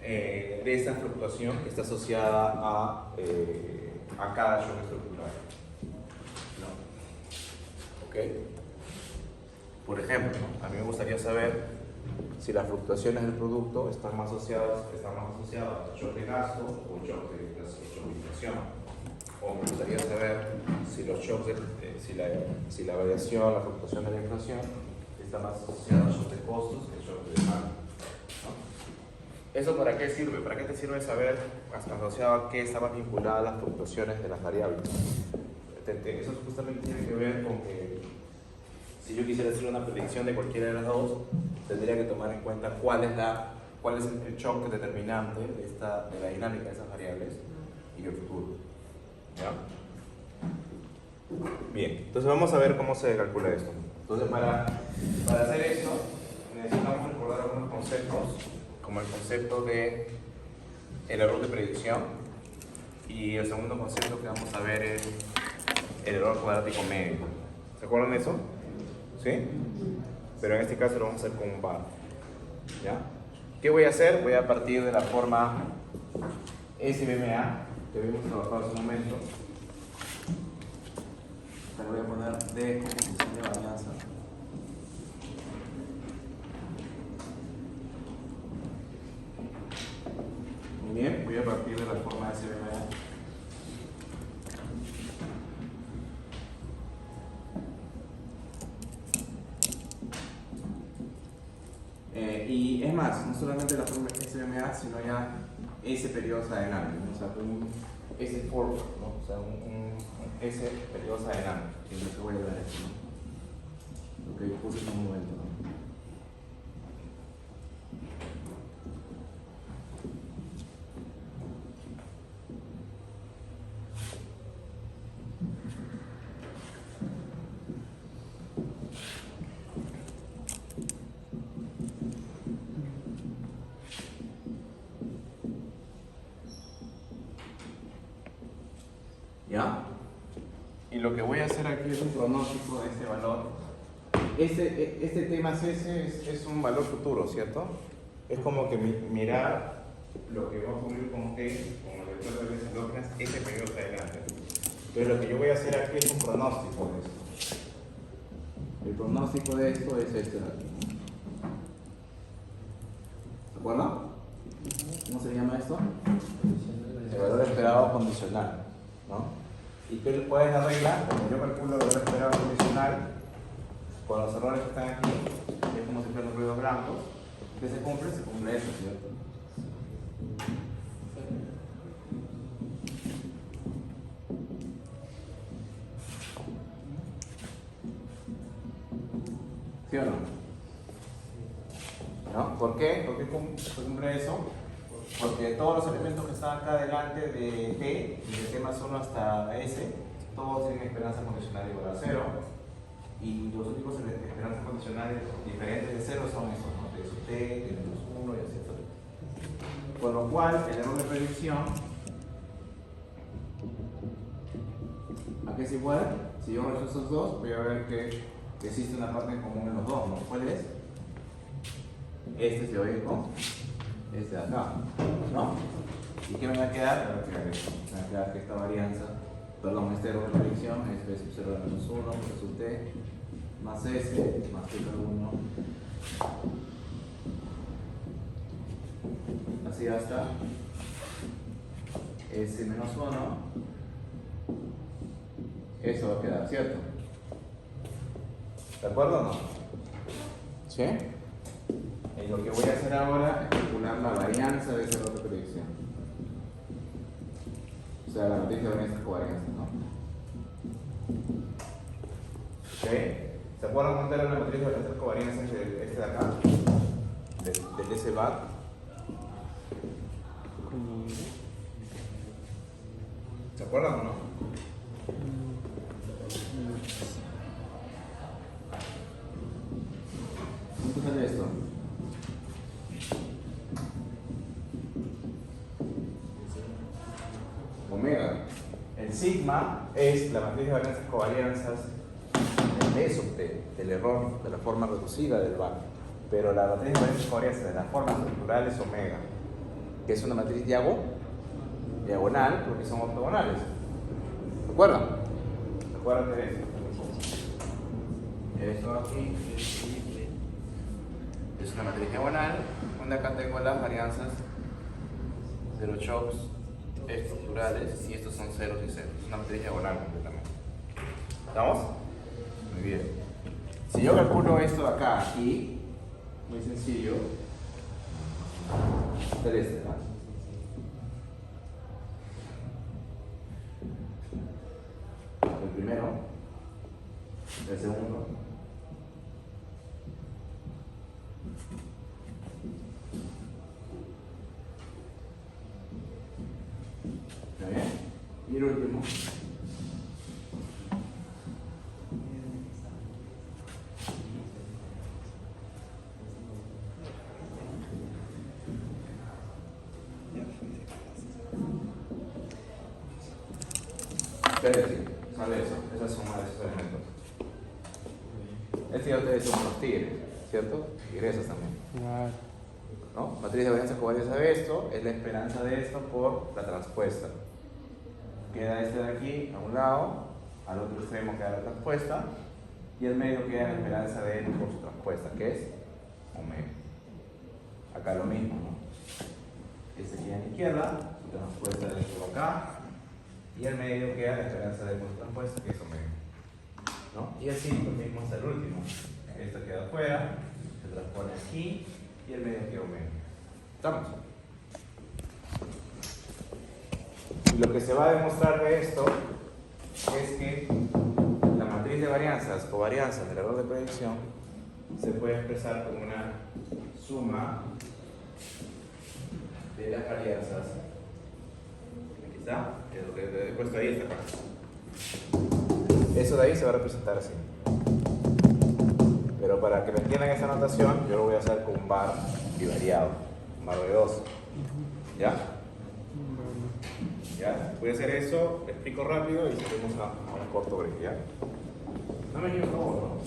de esa fluctuación que está asociada a cada shock estructural. ¿No? ¿Ok? Por ejemplo, a mí me gustaría saber si las fluctuaciones del producto están más asociadas al shock de gasto o shock de inflación. O me gustaría saber si los shocks si la variación, la fluctuación de la inflación está más asociada al shock de costos que al shock de demanda. ¿No? ¿Eso para qué sirve? ¿Para qué te sirve saber hasta asociado a qué estaban vinculadas las fluctuaciones de las variables? Eso justamente tiene que ver con que si yo quisiera hacer una predicción de cualquiera de las dos, tendría que tomar en cuenta cuál es el shock determinante de la dinámica de esas variables y el futuro. ¿Ya? Bien, entonces vamos a ver cómo se calcula esto. Entonces para hacer esto necesitamos recordar algunos conceptos, como el concepto de el error de predicción, y el segundo concepto que vamos a ver es el error cuadrático medio. ¿Se acuerdan de eso? ¿Sí? Pero en este caso lo vamos a hacer con un VAR. ¿Ya? ¿Qué voy a hacer? Voy a partir de la forma SBMA que habíamos trabajado hace un momento. Le voy a poner descomposición de varianza. Muy bien, voy a partir de la forma SBMA. Y es más, no solamente la forma SBMA, sino ya S periodos adelante, ¿no? O sea, un S forward, ¿no? O sea, un S periodos adelante. Entonces voy a dar aquí, ¿no? Lo que puse en un momento, ¿no? ¿Ya? Y lo que voy a hacer aquí es un pronóstico de este valor. Este T más S es un valor futuro, ¿cierto? Es como que mirar lo que va a ocurrir con T, con el vector de varianza endógenas, ese periodo está adelante. Entonces lo que yo voy a hacer aquí es un pronóstico de esto. El pronóstico de esto es este de aquí. ¿De acuerdo? ¿Cómo se llama esto? El valor esperado condicional, ¿no? ¿Y qué puedes la regla? Como yo calculo el valor esperado condicional, con los errores que están aquí, es como si fueran ruidos blancos, que se cumple esto, ¿cierto? ¿Sí o no? ¿No? ¿Por qué? ¿Por qué se cumple eso? Porque todos los elementos que están acá delante de T, de T más 1 hasta S, todos tienen esperanza condicional igual a 0. Y los únicos esperanzas condicionales diferentes de 0 son esos, ¿no? De T, de menos 1 y así. Con lo cual, el error de predicción, ¿a qué es igual? Si yo resuelvo esos dos, voy a ver que existe una parte en común en los dos, ¿no? ¿Cuál es? Este se oye con este de acá, ¿no? ¿Y qué me va a quedar? Me va a quedar esto. Me va a quedar que esta varianza, perdón, este error de predicción es B sub 0 de menos 1 por sub T más S más T por 1. Así hasta S menos 1. Eso va a quedar, ¿cierto? ¿De acuerdo o no? ¿Sí? Y lo que voy a hacer ahora es calcular la varianza de ese error de predicción. O sea, la matriz de varianzas covarianzas, ¿no? ¿Ok? ¿Se acuerdan cuánto era la matriz de varianzas covarianzas de este de acá? Del SBAT. ¿Se acuerdan o no? ¿Cuánto sale esto? Omega. El sigma es la matriz de varianzas covarianzas del D sub T, del error de la forma reducida del BAC. Pero la matriz de varianzas covarianzas de la forma estructural es omega, que es una matriz diagonal porque son ortogonales. ¿De acuerdo? ¿De acuerdo de eso? Esto aquí es una matriz diagonal, donde acá tengo las varianzas cero shocks estructurales y estos son ceros y ceros. Es una matriz diagonal completamente. ¿Estamos? Muy bien. Si yo calculo esto de acá aquí, muy sencillo, hacer este, ¿no? El primero, el segundo. ¿Está bien? Y el último. ¿Qué decir? Sale eso, esa suma de esos elementos. Este ya ustedes son unos tigres, ¿cierto? Tigresas también. ¿No? Matriz de varianzas covarianzas de esto es la esperanza de esto por la transpuesta. Queda este de aquí a un lado, al otro extremo queda la transpuesta y el medio queda la esperanza de él por su transpuesta, que es omega. Acá lo mismo, ¿no? Este queda a la izquierda, su transpuesta de esto acá y el medio queda la esperanza de por su transpuesta, que es omega, ¿no? Y así lo mismo hasta el último. Esto queda afuera, se transpone aquí y el medio queda omega. ¿Estamos? Y lo que se va a demostrar de esto es que la matriz de varianzas, covarianzas del error de predicción, se puede expresar como una suma de las varianzas. Aquí está, lo que he puesto ahí está acá. Eso de ahí se va a representar así. Pero para que me entiendan esa notación, yo lo voy a hacer con un bar bivariado, un bar de 2. ¿Ya? ¿Ya? Voy a hacer eso, le explico rápido y seguimos a un corto break, ¿ya? No me llevo favor, ¿no?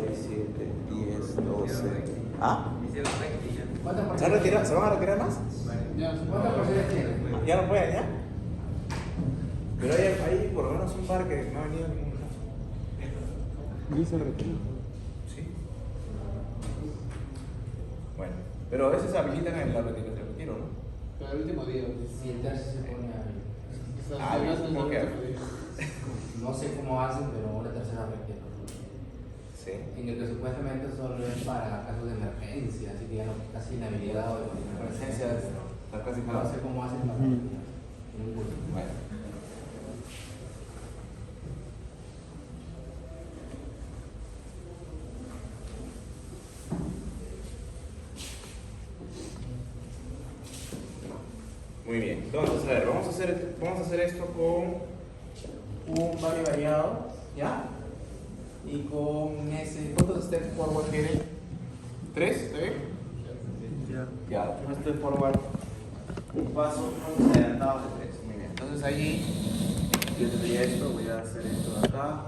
6, 7, 10, 12. ¿Ah? ¿Se van a retirar? ¿Se van a retirar más? ¿Cuántas posibilidades tiene? ¿Ya no pueden, ya? Pero hay por lo menos un par que no ha venido a ningún caso. Dice retiro. Sí. Bueno, pero a veces habilitan en la retiro, ¿no? Pero el último día. Si el tercio se pone a... ¿Cómo queda? No sé cómo hacen, pero una tercera requiere. Sí. En el que supuestamente solo es para casos de emergencia, así que ya no, casi inhabilidad o de Presencia está casi no sé cómo hacen para Bueno. Muy bien, entonces a ver, vamos a hacer esto con un value variado, ¿ya? Y con ese, ¿cuántos step forward quieren? ¿3? ¿Está bien? Ya, un step forward, un paso adelantado de 3. Muy bien, entonces allí yo tendría esto, voy a hacer esto de acá.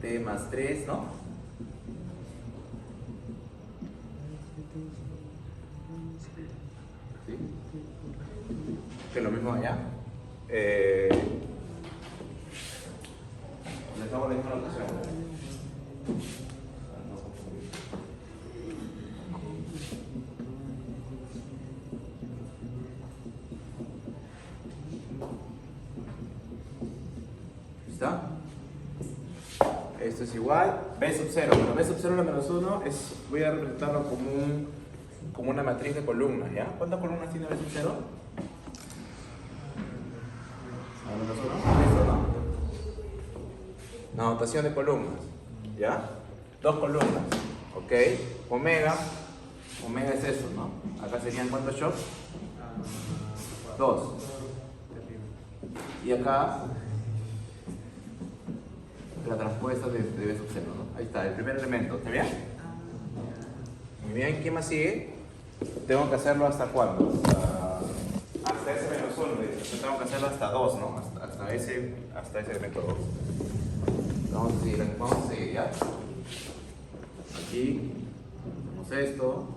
T más 3, ¿no? ¿Sí? Que lo mismo allá. Le estamos la misma notación. ¿Está? Esto es igual, B sub 0. Bueno, B sub 0 la menos 1 es, voy a representarlo como una matriz de columnas, ¿ya? ¿Cuántas columnas tiene B sub 0? A menos 1, ¿listo, no? La notación de columnas, ¿ya? 2 columnas, ¿ok? Omega es eso, ¿no? Acá serían ¿cuántos shocks? 2. Y acá la transpuesta de B sub 0, ¿no? Ahí está, el primer elemento, ¿está bien? Muy bien, ¿quién más sigue? Tengo que hacerlo hasta cuándo? Hasta ese menos 1, yo tengo que hacerlo hasta 2, ¿no? Hasta ese elemento 2. Vamos a seguir, ¿ya? Aquí, hacemos esto.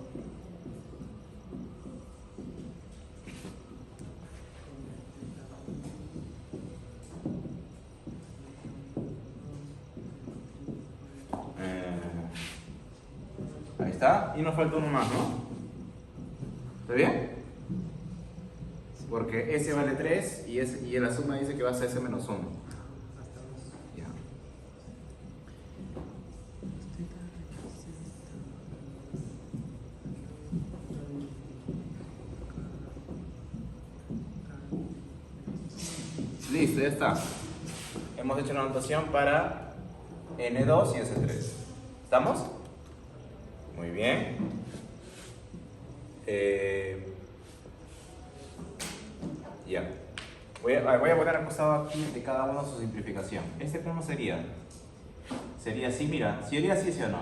Ahí está, y nos falta uno más, ¿no? ¿Está bien? Porque ese vale 3 y la suma dice que va a ser ese menos 1. Ya. Listo, ya está. Hemos hecho una anotación para N2 y S3. ¿Estamos? Muy bien. Ya. Voy a poner acostado aquí de cada uno su simplificación. ¿Este cómo sería? Sería así, mira. ¿Sería así, sí o no?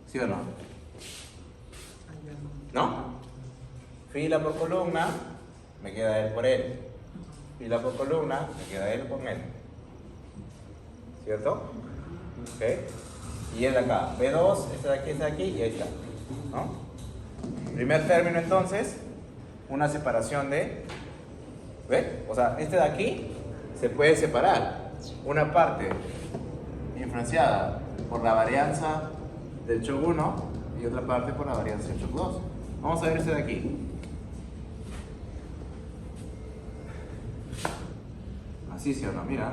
¿Sí o no? ¿No? Fila por columna, me queda él por él. Fila por columna, me queda él con él. ¿Cierto? Ok. Y el de acá, B2, este de aquí y ahí está. ¿No? Primer término entonces, una separación de... ¿Ve? O sea, este de aquí se puede separar. Una parte influenciada por la varianza del shock 1 y otra parte por la varianza del shock 2. Vamos a ver este de aquí. Así sí o no, mira.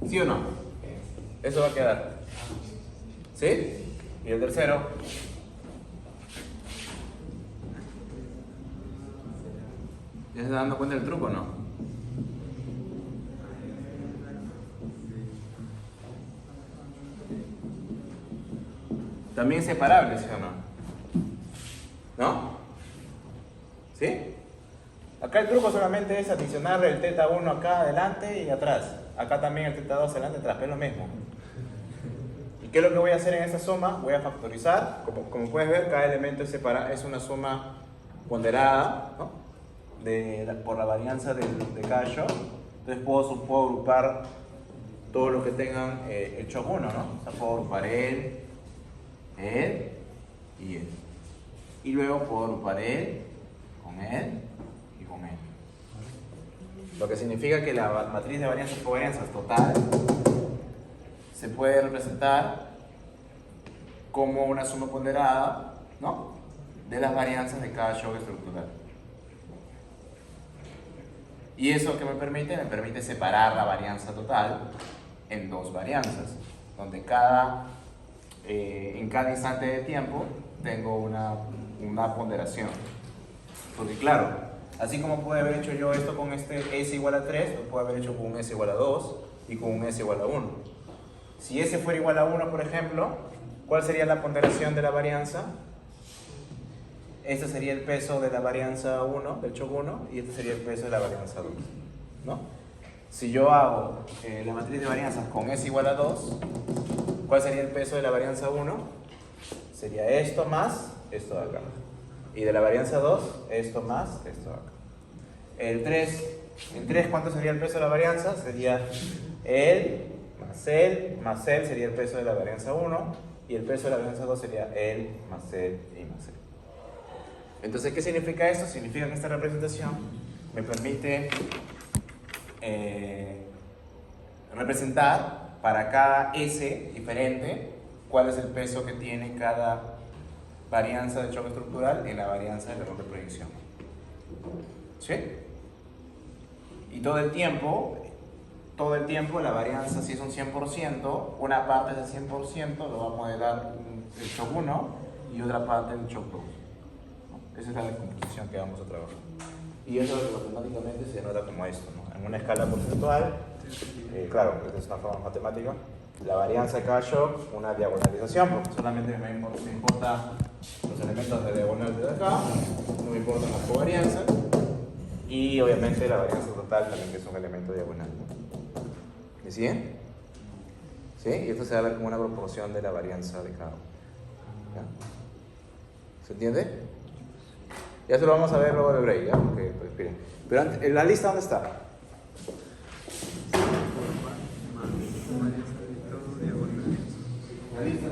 ¿Sí o no? Eso va a quedar. ¿Sí? Y el tercero. ¿Ya se está dando cuenta del truco o no? También separable, ¿sí o no? ¿No? ¿Sí? Acá el truco solamente es adicionarle el teta 1 acá adelante y atrás. Acá también el teta 2 adelante y atrás, pero es lo mismo. qué es lo que voy a hacer en esta suma? Voy a factorizar. Como puedes ver, cada elemento es una suma ponderada, ¿no? Por la varianza de cada shock. Entonces puedo agrupar todos los que tengan el shock 1, ¿no? O sea, puedo agrupar él y él. Y luego puedo agrupar él con él y con él. Lo que significa que la matriz de varianzas y covarianzas total se puede representar como una suma ponderada, ¿no?, de las varianzas de cada shock estructural. ¿Y eso qué me permite? Me permite separar la varianza total en dos varianzas, donde en cada instante de tiempo tengo una ponderación. Porque claro, así como pude haber hecho yo esto con este S igual a 3, lo puedo haber hecho con un S igual a 2 y con un S igual a 1. Si S fuera igual a 1, por ejemplo, ¿cuál sería la ponderación de la varianza? Este sería el peso de la varianza 1, del shock 1, y este sería el peso de la varianza 2, ¿no? Si yo hago la matriz de varianzas con S igual a 2, ¿cuál sería el peso de la varianza 1? Sería esto más esto de acá. Y de la varianza 2, esto más esto de acá. En 3, ¿cuánto sería el peso de la varianza? Sería el más el sería el peso de la varianza 1, y el peso de la varianza 2 sería el más el y más el. Entonces, ¿qué significa esto? Significa que esta representación me permite representar para cada S diferente cuál es el peso que tiene cada varianza de choque estructural en la varianza del error de proyección. ¿Sí? Y todo el tiempo la varianza, si es un 100%, una parte del 100% lo va a modelar el shock 1 y otra parte el shock 2. Esa es la descomposición que vamos a trabajar. Y eso matemáticamente se denota como esto, ¿no? En una escala porcentual, claro, esta es una forma matemática, la varianza de cada shock, una diagonalización, porque solamente me importan los elementos de diagonal de acá, no me importan las covarianzas, y obviamente la varianza total también, que es un elemento diagonal. ¿Me siguen? ¿Sí? Y esto se da como una proporción de la varianza de cada uno. ¿Ya? ¿Se entiende? Ya se lo vamos a ver luego de break, ¿ya? Okay, pues, miren. Pero antes, ¿en la lista dónde está? La lista.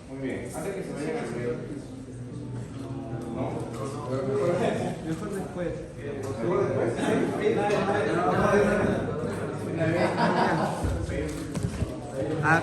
Muy bien. Antes que se vayan al break. ¿No? Mejor después. ¿Mejor después? Ah,